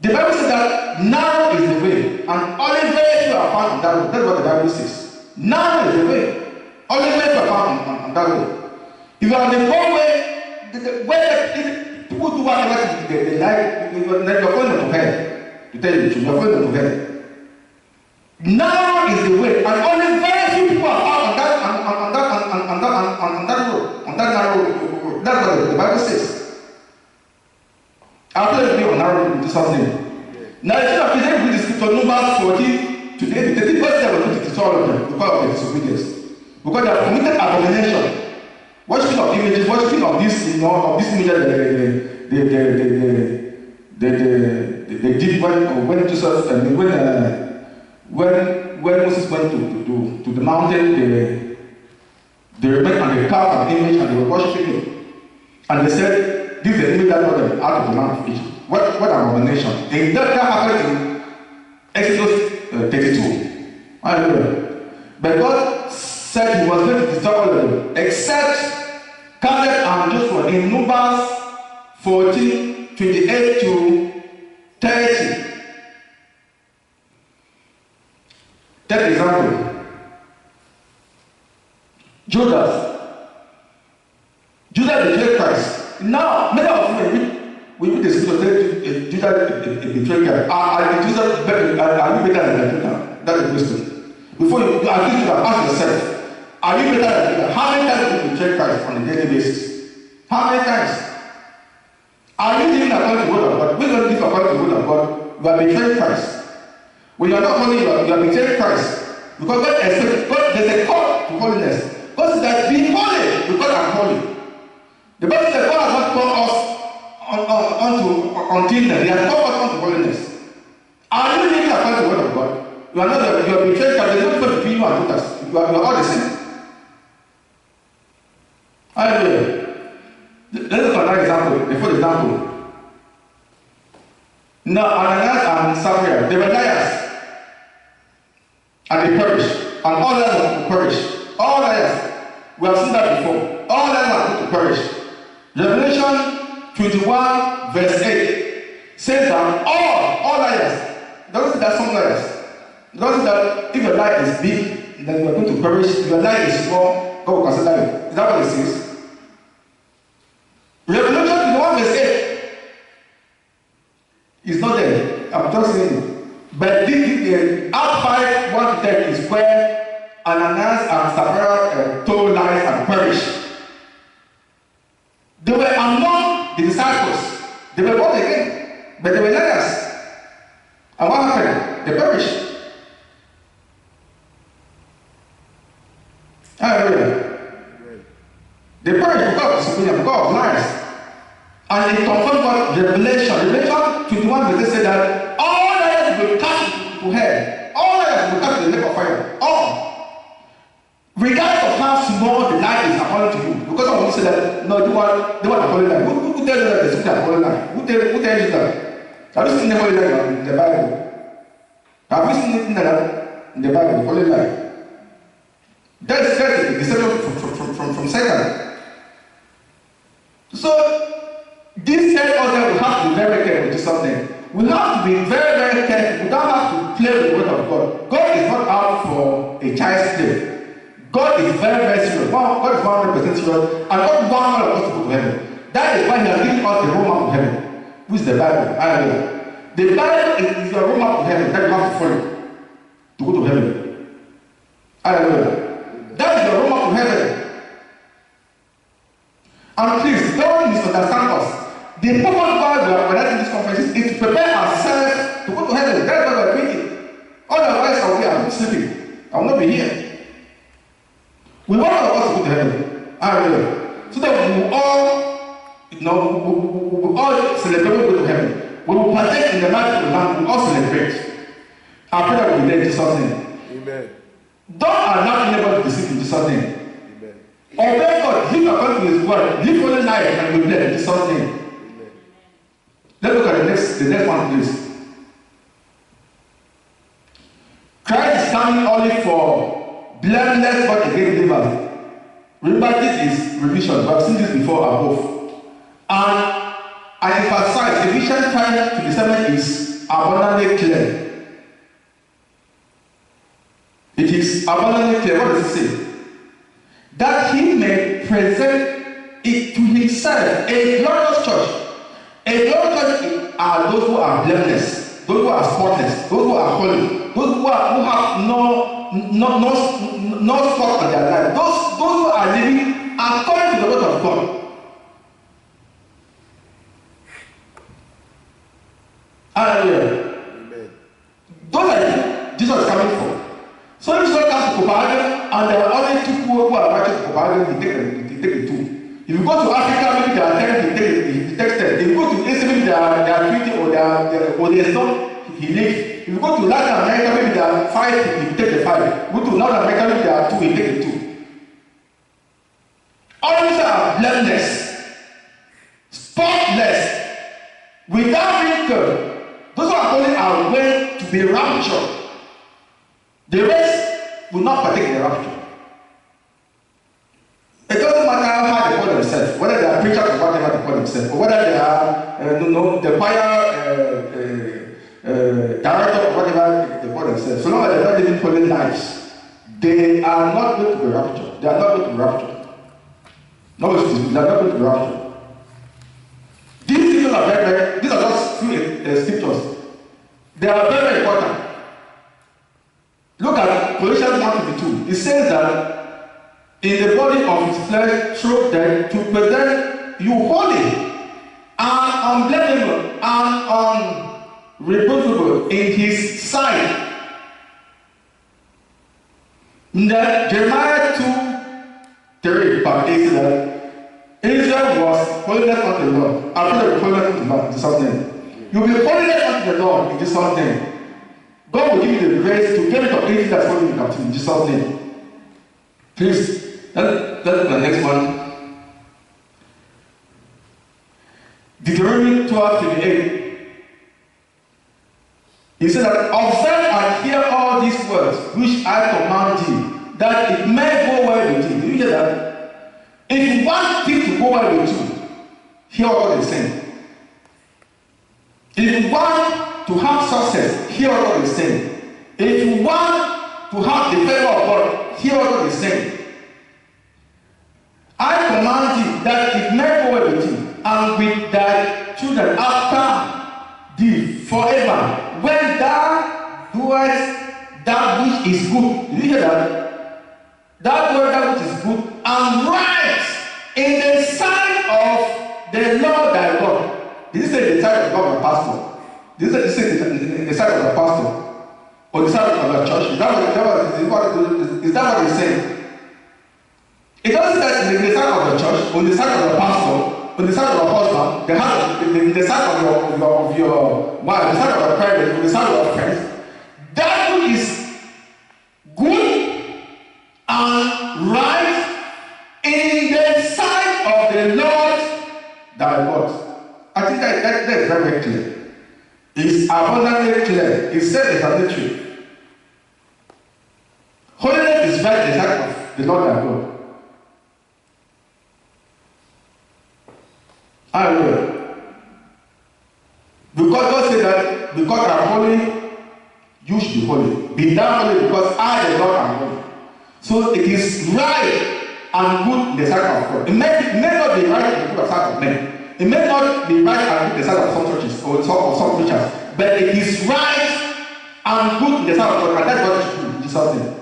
The Bible says that narrow is the way, and only very few are found on that way. That's what the Bible says. Narrow is the way. Only very few are found on that way. If you are on the broad way, where people do whatever they like, you are going to hell. To tell you the truth, you are going to hell. Narrow is the way, and only very few people are found on that road, on that narrow road. That's what the Bible says. After you be on narrow road, do something. Now, if you are presenting with the scripture, Numbers 14, today, the 30 verse will not teach all of them because of the disobedience. Because they have committed abomination. Worshiping of images, worshiping of this, of this image they did when Jesus, when Moses went to the mountain, they repent and they carved an image and they were worshiping it. And they said, this is the image that brought them out of the land of Egypt. What an abomination. And that happened in Exodus 32. Hallelujah. But God said he was going to destroy all of them, except Caleb and Joshua in Numbers 14, 28 to 30. Third example. Judas betrayed Christ. Now, many of you we read the scripture, Judas betrayed Christ. Are you better than Judas? That's the question. Before you ask yourself, are you better than Judas? How many times did you betray Christ on a daily basis? How many times? Are you living according to the word of God? We don't live according to the word of God. You are betraying Christ. When you are not holy, you are betraying Christ. Because God, there's a call to holiness. God says that be holy because I'm holy. The Bible says God has not called us unto this. He has called us unto holiness. Are you living according to the word of God? You are not. You are betraying Christ. There's no difference between you and Judas. You are all the same. Hallelujah. Let's look at another example. The first example. Now, Ananias and Sapphira, they were liars. And they perished. And all liars will perish. All liars. We have seen that before. All liars are going to perish. Revelation 21, verse 8 says that all liars. It doesn't say that some liars. It doesn't say that if your lie is big, then you are going to perish. If your lie is small, God will consider you. Is that what it says? Revelation 21 verse 8 is not there. I'm just saying. But the Act 5, 1 to 10 is where Ananias and Sapphira told lies and perished. They were among the disciples. They were born again, but they were liars. And what happened? They perished. Hallelujah. They perished because of disobedience, because of lies. And it confirmed what Revelation 21 verse said that all liars will cast to hell. All liars will cast to the lake of fire. All. Regardless of how small the lie is according to you. Because some of you say that no, they want a holy lie. Who tells you that there's something a holy lie? Who tells you that? Have you seen the holy lie in the Bible? Have you seen it in the Bible, the holy lie? That's the deception from Satan. So this tells us that we have to be very careful with something. We have to be very, very careful. We don't have to play with the word of God. God is not out for a child's play. God is very, very serious. God is 100% serious. And God wants all of us to go to heaven. That is why He has given us the roadmap to heaven, which is the Bible. Hallelujah. The Bible is your roadmap to heaven that you have to follow to go to heaven. Hallelujah. That is your roadmap to heaven. And please, don't misunderstand us. The purpose why we are organizing this conference is to prepare ourselves to go to heaven. That's why we are doing it. Otherwise, I will be out sleeping. I will not be here. We want all of us to go to heaven. Hallelujah. So that we will all, we will all celebrate when we go to heaven. We will partake in the life of the Lamb. We will all celebrate. I pray that we will be there in Jesus' name. Amen. Don't allow anybody to deceive you in Jesus' name. Amen. Obey God. Live according to His word. Live holy life and be blessed in Jesus' name. Amen. Let's look at the next one, please. Christ is coming only for blameless but again believers. Remember, this is revision. We have seen this before above. And I emphasize Ephesians 5:27 is abundantly clear. It is abundantly clear. What does it say? That He may present it to Himself a glorious church. A glorious church are those who are blameless, those who are spotless, those who are holy, those who have no spot on their life, those who are living according to the word of God. Hallelujah. Amen. Those are Jesus is coming for. So if someone comes to Copenhagen and there are only two people who are watching Copenhagen, he take the two. If you go to Africa, maybe there are 10, he takes 10. If you go to Asia, maybe there are 20 or there is some, he leaves. If you go to Latin America, maybe there are 5, he take the 5. Go to North America, maybe there are 2, he take the 2. All these are blameless, spotless, without wrinkle. Those who are holy are going to be raptured. The rest will not partake in the rapture. It doesn't matter how they call themselves, whether they are preachers or whatever they call themselves, or whether they are the choir director or whatever they call themselves. So long as they are not living holy lives, they are not going to be raptured. They are not going to be raptured. No, they are not going to be raptured. These things are very, these are just few scriptures. They are very, very important. Look at Colossians 1:22. It says that in the body of His flesh through death to present you holy and unblameable and unreproachable in his sight. Jeremiah 2:3 says that Israel was holiness unto the Lord. I pray that we holiness unto the Lord in Jesus' name. You will be holiness unto the Lord in Jesus' name. God will give you the grace to get rid of anything that's holding you captive in Jesus' name. Please, let's look at the next one. Deuteronomy 12:28. He said that observe and hear all these words which I command thee, that it may go well with thee. Do you hear that? If you want things to go well with you, hear what God is saying. If you want to have success, hear what God is saying. If you want to have the favor of God, hear what God is saying. I command thee that it may go well with thee, and with thy children after thee forever, when thou doest that which is good. Did you hear that? That word, that which is good, and right in the sight of the Lord thy God. Did he say in the sight of God, my pastor? Did he say in the sight of the pastor? Or the sight of the church? Is that what he's saying? It doesn't say in the sight of the church, or in the sight of the pastor, on the side of your husband, the side of your wife, the side of your parents, the side of your friends, that which is good and right in the sight of the Lord thy God. I think that is very, very clear. It's abundantly clear. It's self-explanatory. Holiness is right in the sight of the Lord thy God. Hallelujah. Because God said that because I am holy, you should be holy. Be thou holy because I, the Lord, am holy. So it is right and good in the sight of God. It may not be right in the sight of men. It may not be right and good in the sight of some churches or some preachers. But it is right and good in the sight of God. And that's what you should do in Jesus' name.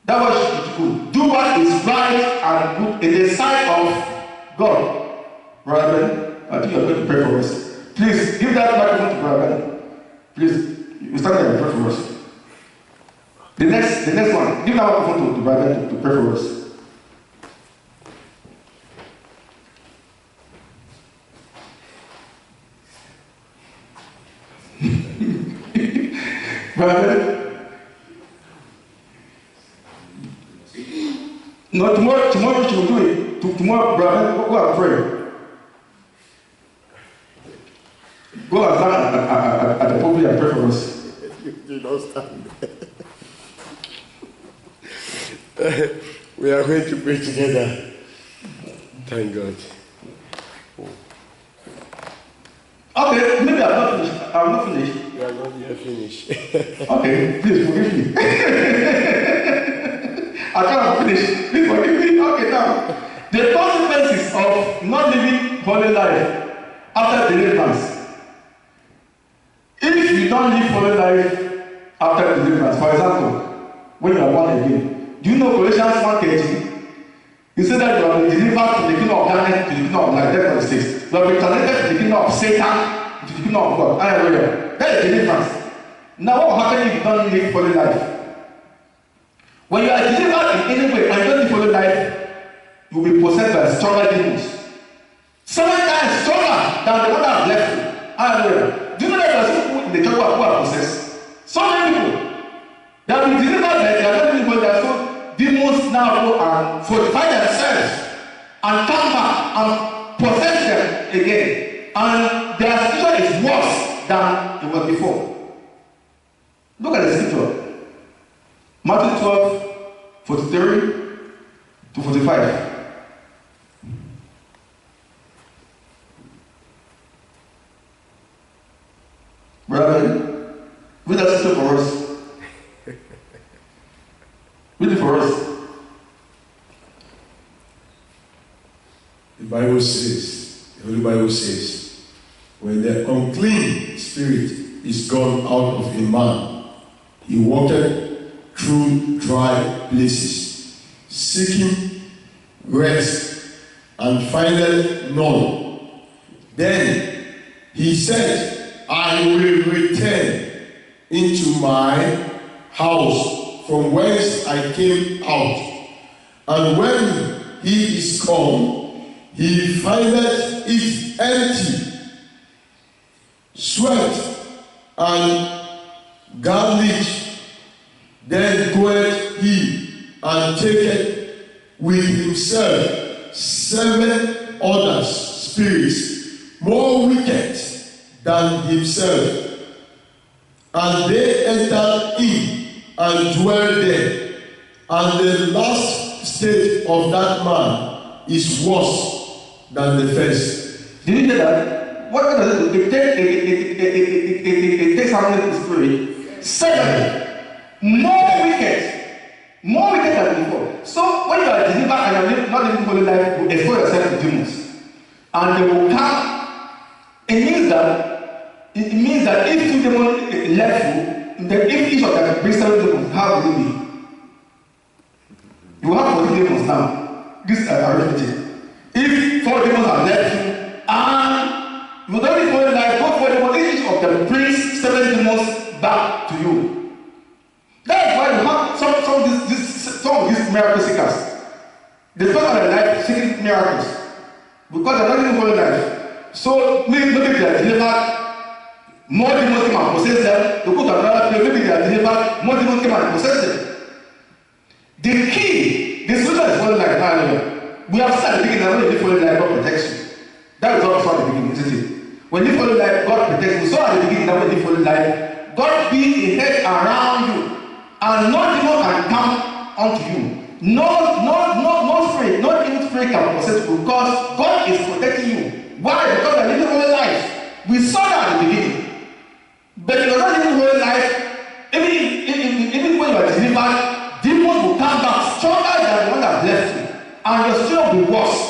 That's what you should do. Do what is right and good in the sight of God. Brother, I think you're going to pray for us. Please give that microphone to Brother. Please, you stand there and pray for us. The next one, give that microphone to Brother to pray for us. Brother, no, tomorrow she will do it. Tomorrow, brother, go and pray. Go and stand at the pulpit and pray for us. You don't stand there. We are going to pray together. Thank God. Okay, maybe I'm not finished. I'm not finished. You are not yet finished. Okay, please forgive me. I can't finish. Please forgive me. Okay, now. The consequences of not living holy life after deliverance. If you don't live holy life after deliverance, for example, when you are born again, do you know Colossians 1:13? He said that you have been delivered from the kingdom of darkness to the kingdom of light. That's what it says. You have been translated to the kingdom of Satan to the kingdom of God. Hallelujah. That is deliverance. Now, what will happen if you don't live holy life? When you are delivered in any way and you don't live holy life, you will be possessed by stronger demons. 7 times stronger than the one that has left you. Hallelujah. Do you know that there are some people in the church who are possessed? So many people. They have been delivered, but they are not living holy life. So demons now go and fortify themselves and come back and possess them again. And their situation is worse than it was before. Look at the scripture. Matthew 12:43 to 45. Brother, read that scripture for us. Read it for us. The Bible says, the Holy Bible says, when the unclean spirit is gone out of a man, he walketh through dry places, seeking rest, and findeth none. Then he said, I will return into my house from whence I came out. And when he is come, he findeth it empty. Sweat and garnish. Then goeth he and taketh with himself 7 other spirits more wicked than himself, and they entered in and dwelt there. And the last state of that man is worse than the first. Did you hear that? What does it do? It takes out the spirit. 7 more wicked than before. So when you are delivered and you are not living holy life, you expose yourself to demons, and they will come. It means that if 2 demons left you, then if each of them brings 7 demons, how will it be? You have 40 demons now. This is arithmetic. If 4 demons are left you, and you don't live holy life, go for demons, each of them brings 7 demons back to you. That is why you have some of these miracle seekers. They spend all their life seeking miracles because they're not living holy life. So maybe they are delivered, more demons come and possess them. To go to another place, maybe they are delivered, more demons come and possess them. The key, the solution is holy life. Hallelujah. We have said at the beginning that when you live holy life, God protects you. That is what we saw at the beginning, isn't it? When you live holy life, God protects you. We saw at the beginning that when you live holy life, God be a hedge around you, and no demon can come unto you. No spirit, no evil spirit can possess you because God is protecting you. Why? Because you are living holy life. We saw that at the beginning. But if you are not living holy life, even when you are delivered, demons will come back stronger than the one that left you, and your spirit will be worse.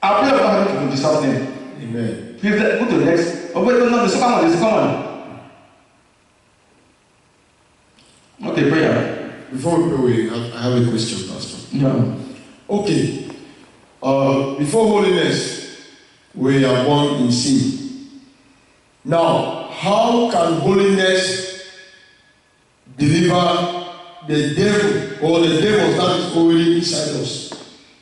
I pray for God in Jesus' name. Amen. Please go to the next. Oh wait, no, the second one. Okay, prayer. Before we pray, I have a question, Pastor. Yeah. Okay. Before holiness, we are born in sin. Now, how can holiness deliver the devil or the devil that is already inside us?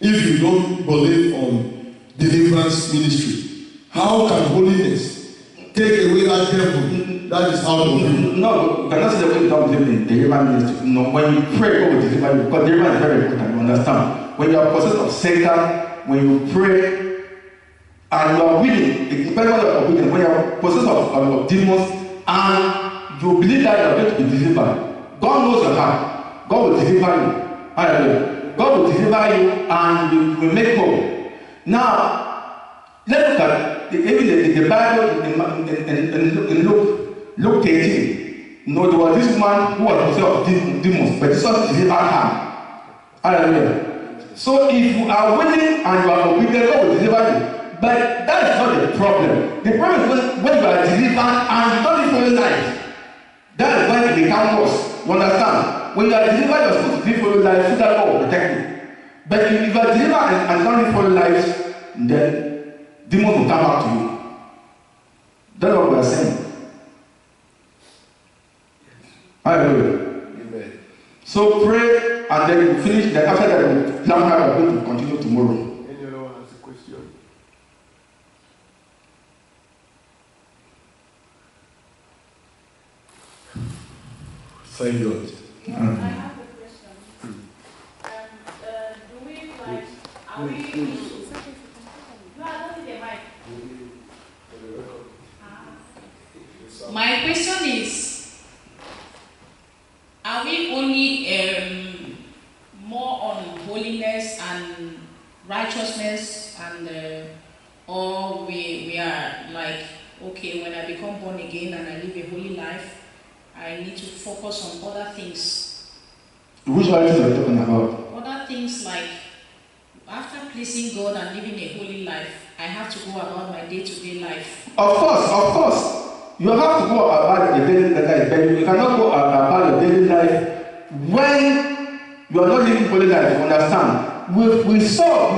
If you don't believe on deliverance ministry, how can holiness take away that devil that is out of you? No, you cannot say that when you don't believe in deliverance ministry. No, when you pray, God will deliver you because deliverance is very important. You understand? When you are possessed of Satan, when you pray and you are willing, it depends on your obedience. When you are possessed of demons and you believe that you are going to be delivered, God knows your heart. God will deliver you. Hallelujah. God will deliver you and will make whole. Now, let's look at even the Bible in Luke 13. You know, there was this woman who was possessed of demons, but Jesus delivered her. Hallelujah. So if you are willing and you are obedient, God will deliver you. But that is not the problem. The problem is when you are delivered and you don't live holy life. That is when it becomes worse. You understand? When you are delivered, you are supposed to live holy life so that God will protect you. But if you are delivered and don't live holy life, then demons will come back to you. That's what we are saying. Hallelujah. Amen. So pray and then you finish. Then after that, we plan how we are going to continue tomorrow. Any other one has a question? Thank God. I have a question. Do we like, are we, no, I don't need a mic. My question is, are we only more on holiness and righteousness, and or we are like, okay, when I become born again and I live a holy life, I need to focus on other things. Which righteousness are you talking about? Other things like, after pleasing God and living a holy life, I have to go about my day-to-day life. Of course. You have to go about your daily life, but you cannot go about your daily life when you are not living holy life. You understand? We saw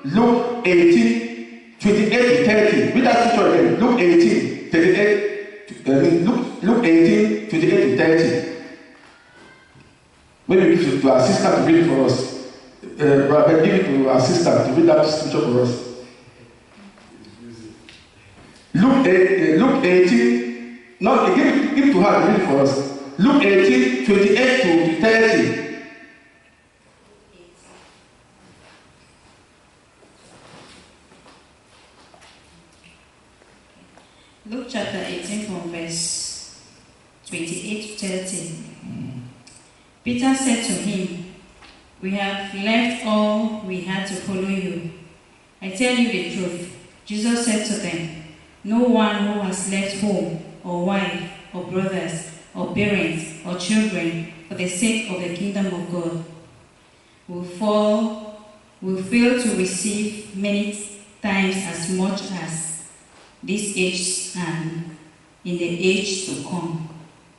Luke 18, 28 to 30. Read that scripture again. Luke 18, 38. Luke 18, 28 to 30. Maybe give it to our sister to read it for us. Brother, give it to our sister to read that scripture for us. Luke 18. No, give it to her to read it for us. Luke 18, 28 to 30. Luke chapter 18 from verse 28 to 30. Peter said to him, "We have left all we had to follow you. I tell you the truth." Jesus said to them, "No one who has left home or wife or brothers or parents or children for the sake of the kingdom of God will fail to receive many times as much as this age and in the age to come,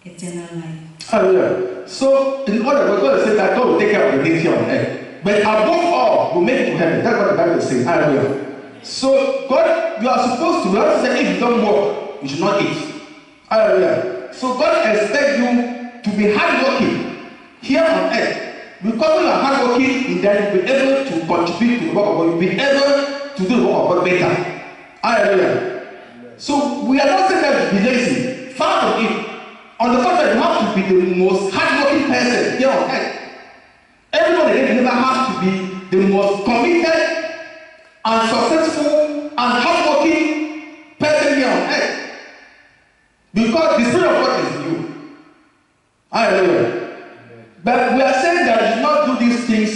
eternal life." Hallelujah. So, in order for God to say that God will take care of the needs here on earth, but above all, will make it to heaven. That's what the Bible is saying. Hallelujah. So, God, you are supposed to, we have to say, if you don't work, you should not eat. Hallelujah. So, God expects you to be hardworking here on earth. Because when you are hardworking, then you'll be able to contribute to the work of God. You'll be able to do the work of God better. Hallelujah. So we are not saying that to be lazy. Far from it. On the contrary, you have to be the most hardworking person here on earth. Everybody in the believer has to be the most committed and successful and hardworking person here on earth. Because the Spirit of God is in you. Hallelujah. But we are saying that you should not do these things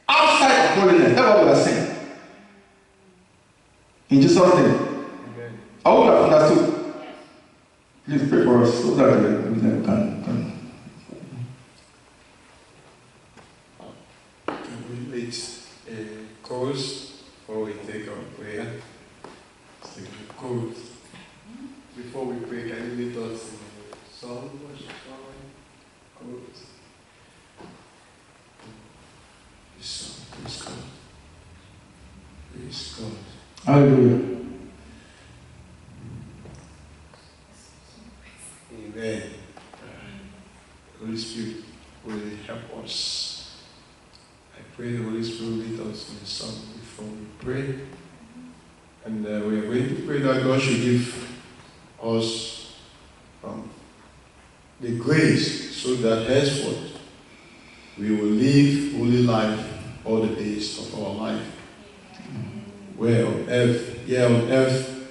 outside of holiness. That's what we are saying. In Jesus' name. I hope you have understood. Please pray for us so that we can. Can we lead a chorus before we take our prayer? Sing a chorus. Before we pray, can you lead us in a song, worship song, chorus? This song, praise God. Praise God. Hallelujah. Amen. Holy Spirit will help us. I pray the Holy Spirit will lead us in a song before we pray. And we are going to pray that God should give us the grace so that henceforth we will live holy life all the days of our life. Where on earth, here on earth,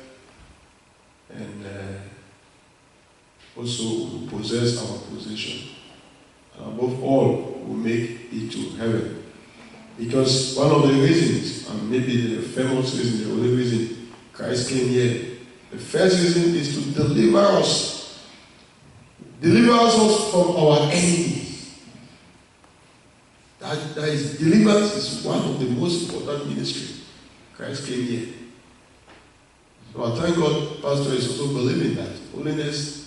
and also will possess our possession. And above all, will make it to heaven. Because one of the reasons, and maybe the famous reason, the only reason Christ came here, the first reason is to deliver us. Deliver us from our enemies. That is, deliverance is one of the most important ministries. Christ came here. So I thank God, Pastor is also believing that holiness,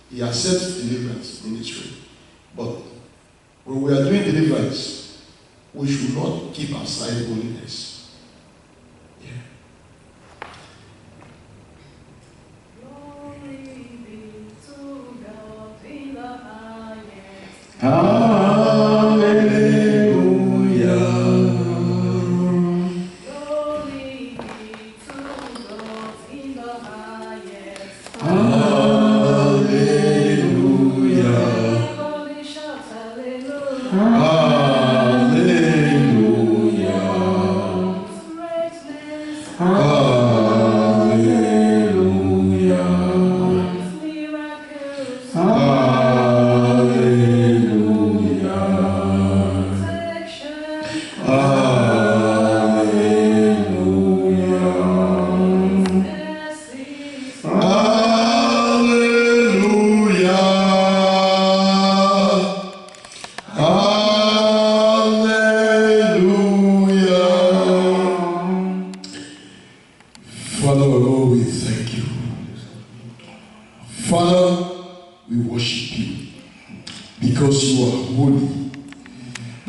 he accepts deliverance ministry. But when we are doing deliverance, we should not keep aside holiness. Yeah. Glory be to God in the highest. Hallelujah. Glory be to God in the highest. Everybody shout hallelujah.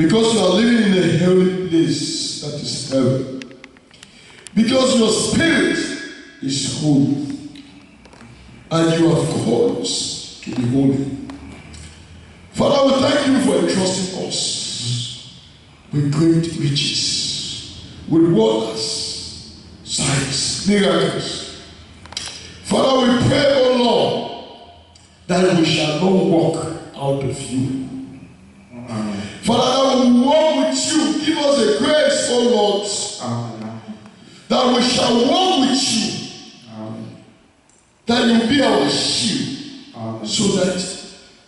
Because you are living in a heavenly place that is heaven. Because your spirit is holy. And you have called us to be holy. Father, we thank you for entrusting us with great riches, with wonders, signs, miracles. Father, we pray, O Lord, that we shall not walk out of you. Father, that we walk with you. Give us a grace, O Lord, that we shall walk with you. That you be our shield, so that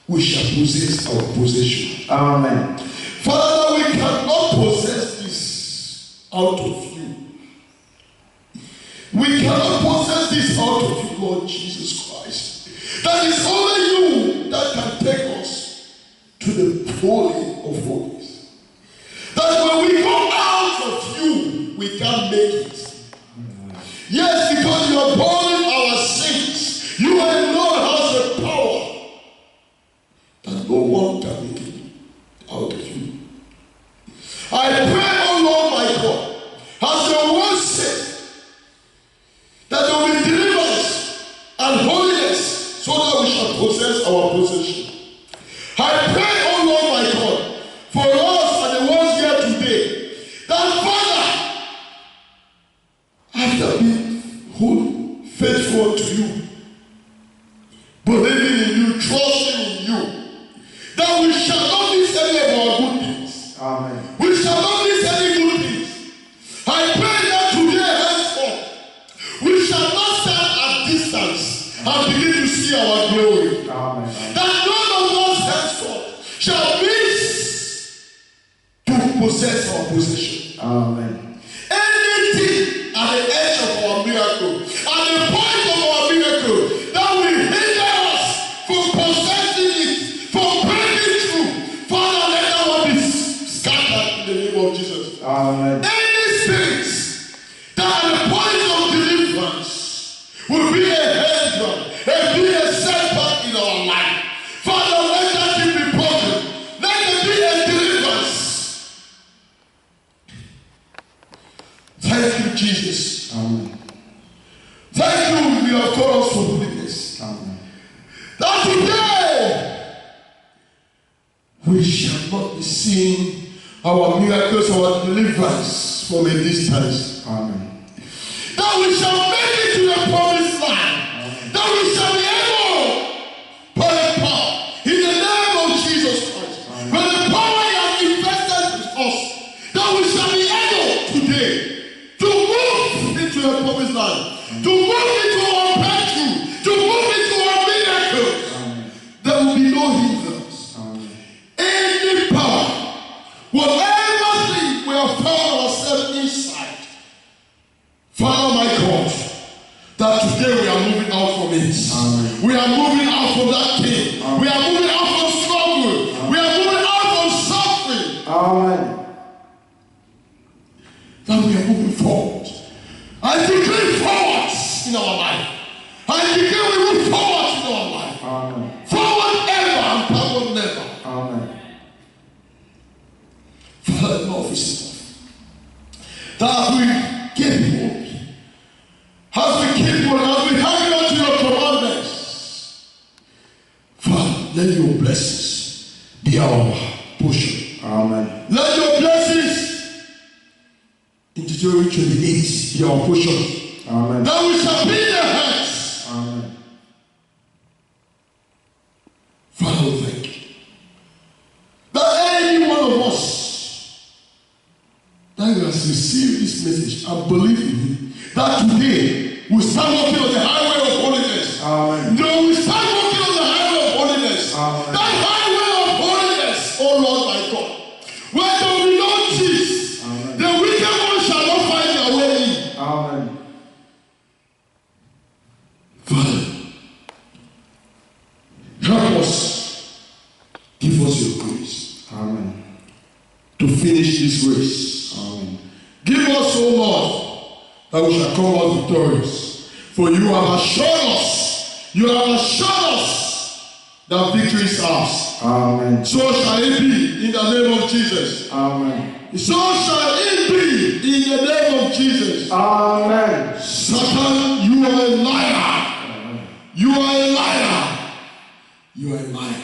we shall possess our possession. Amen. Father, we cannot possess this out of you. We cannot possess this out of you, Lord Jesus Christ. That is only you that can take us to the holy of holies. That when we go out of you, we can't make it. Yes, because you are burning our sins. You alone has the power that no one can make it out of you. I pray, oh Lord my God, as your word says, that there will be deliverance and holiness so that we shall possess our possession. I pray, oh Lord my God, for us and the ones here today, that Father, after being holy, faithful to you, believing in you, trusting in you, that we shall not miss any of our good things. Amen. We shall not miss any good things. I pray that today, henceforth, we shall not stand at distance and begin to see our glory. Amen. That none of us henceforth shall miss to possess our possession. Amen. Anything at the edge of our miracle, at the point of our miracle, that will hinder us from possessing it, from breaking through, Father, let that one be scattered in the name of Jesus. Amen. Any spirits that at the point of deliverance will be a hindrance, and be a setback in our life. Father, let that thing be broken. Let there be a deliverance. Thank you, Jesus. Amen. Thank you, you have called us for holiness. Amen. That today we shall not be seeing our miracles, our deliverance from a distance. Amen. That we shall make it to the promised land. That we shall be able, by the power, in the name of Jesus Christ, by the power you have invested in us, that we shall be able today to move into the promised land, to move into our breakthrough, to move into our miracles. There will be no hindrance. Any power, whatever thing we have found ourselves inside, Father my God, that today we are moving out from it. Amen. We are moving out from that thing. We are moving out from struggle. We are moving out from suffering. Amen. That we are moving forward. I declare forward in our life. I declare we move forward in our life. Amen. Forward ever and backward never. Amen. Father, enough is enough. That we keep holy. As we keep holy, as we hang on to your commandments. Father, let your blessings be our portion. Amen. Let your blessings in Deuteronomy 28 be our portion. Amen. That we shall be the heads. Amen. Father, we thank you. That any one of us that has received this message and believe in him, that today we start walking on the highway of holiness. Amen. No, we start walking on the highway of holiness. Amen. That highway of holiness, oh Lord my God, where there will be no cheese. Amen. The wicked one shall not find their way in. Amen. Father, help us. Give us your grace Amen. to finish this race. Amen. Give us, O Lord, that we shall come out victorious. For you have assured us, that victory is ours. Amen. So shall it be in the name of Jesus. Amen. So shall it be in the name of Jesus. Amen. Satan, you are a liar. You are a liar. You are a liar.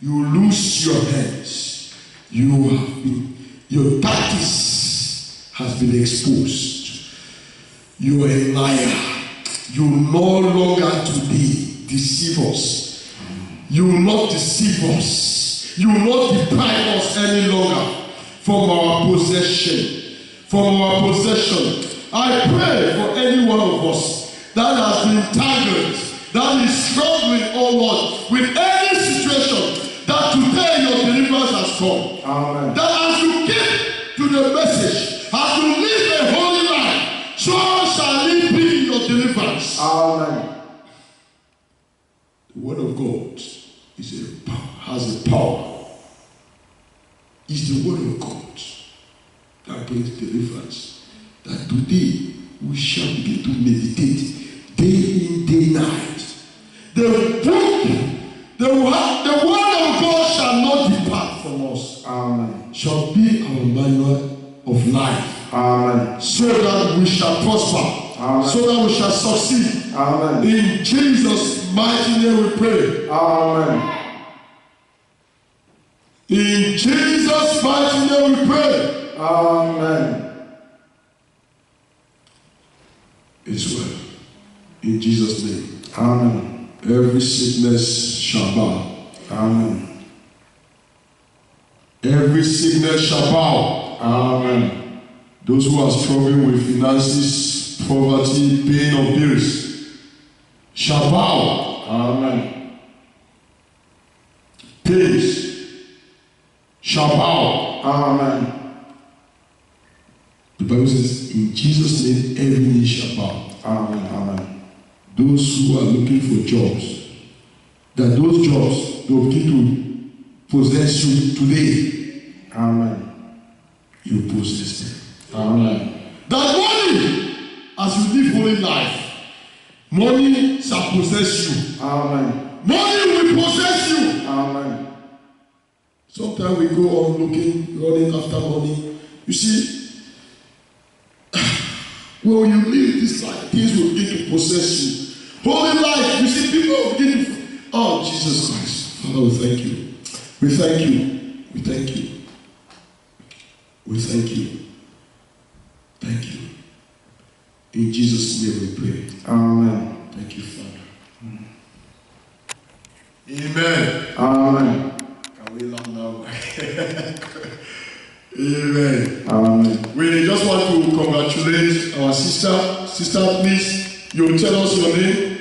You lose your hands. Your tactics has been exposed. You are a liar. You no longer today deceive us. You will not deceive us. You will not deprive us any longer from our possession. From our possession. I pray for any one of us that has been tangled, that is struggling, oh Lord, with any situation, that today your deliverance has come. Amen. That as you keep to the message, as you live a holy life, so shall it be in your deliverance. Amen. The word of God has a power. It's the word of God that brings deliverance. That today we shall begin to meditate day in, day night. The word of God shall not depart from us. Amen. Shall be our manual of life. Amen. So that we shall prosper. Amen. So that we shall succeed. Amen. In Jesus' mighty name we pray. Amen. In Jesus' mighty name we pray. Amen. It's well. In Jesus' name. Amen. Every sickness shall bow. Amen. Every sickness shall bow. Amen. Those who are struggling with finances, poverty, pain, or bills shall bow. Amen. Pains shall bow. Amen. The Bible says, in Jesus' name, every knee shall bow. Amen. Amen. Those who are looking for jobs, that those jobs will begin to possess you today. Amen. You possess them. Amen. That money, as you live holy life, money shall possess you. Amen. Money will possess you. Amen. Sometimes we go on looking, running after money. You see, when you live this life, things will begin to possess you. Holy life, you see, people will begin to. Oh, Jesus Christ. Father, we thank you. We thank you. We thank you. We thank you. Thank you. In Jesus' name we pray. Amen. Thank you, Father. Amen. Amen. Can we laugh now? Amen. Amen. We just want to congratulate our sister. Sister, please, you tell us your name.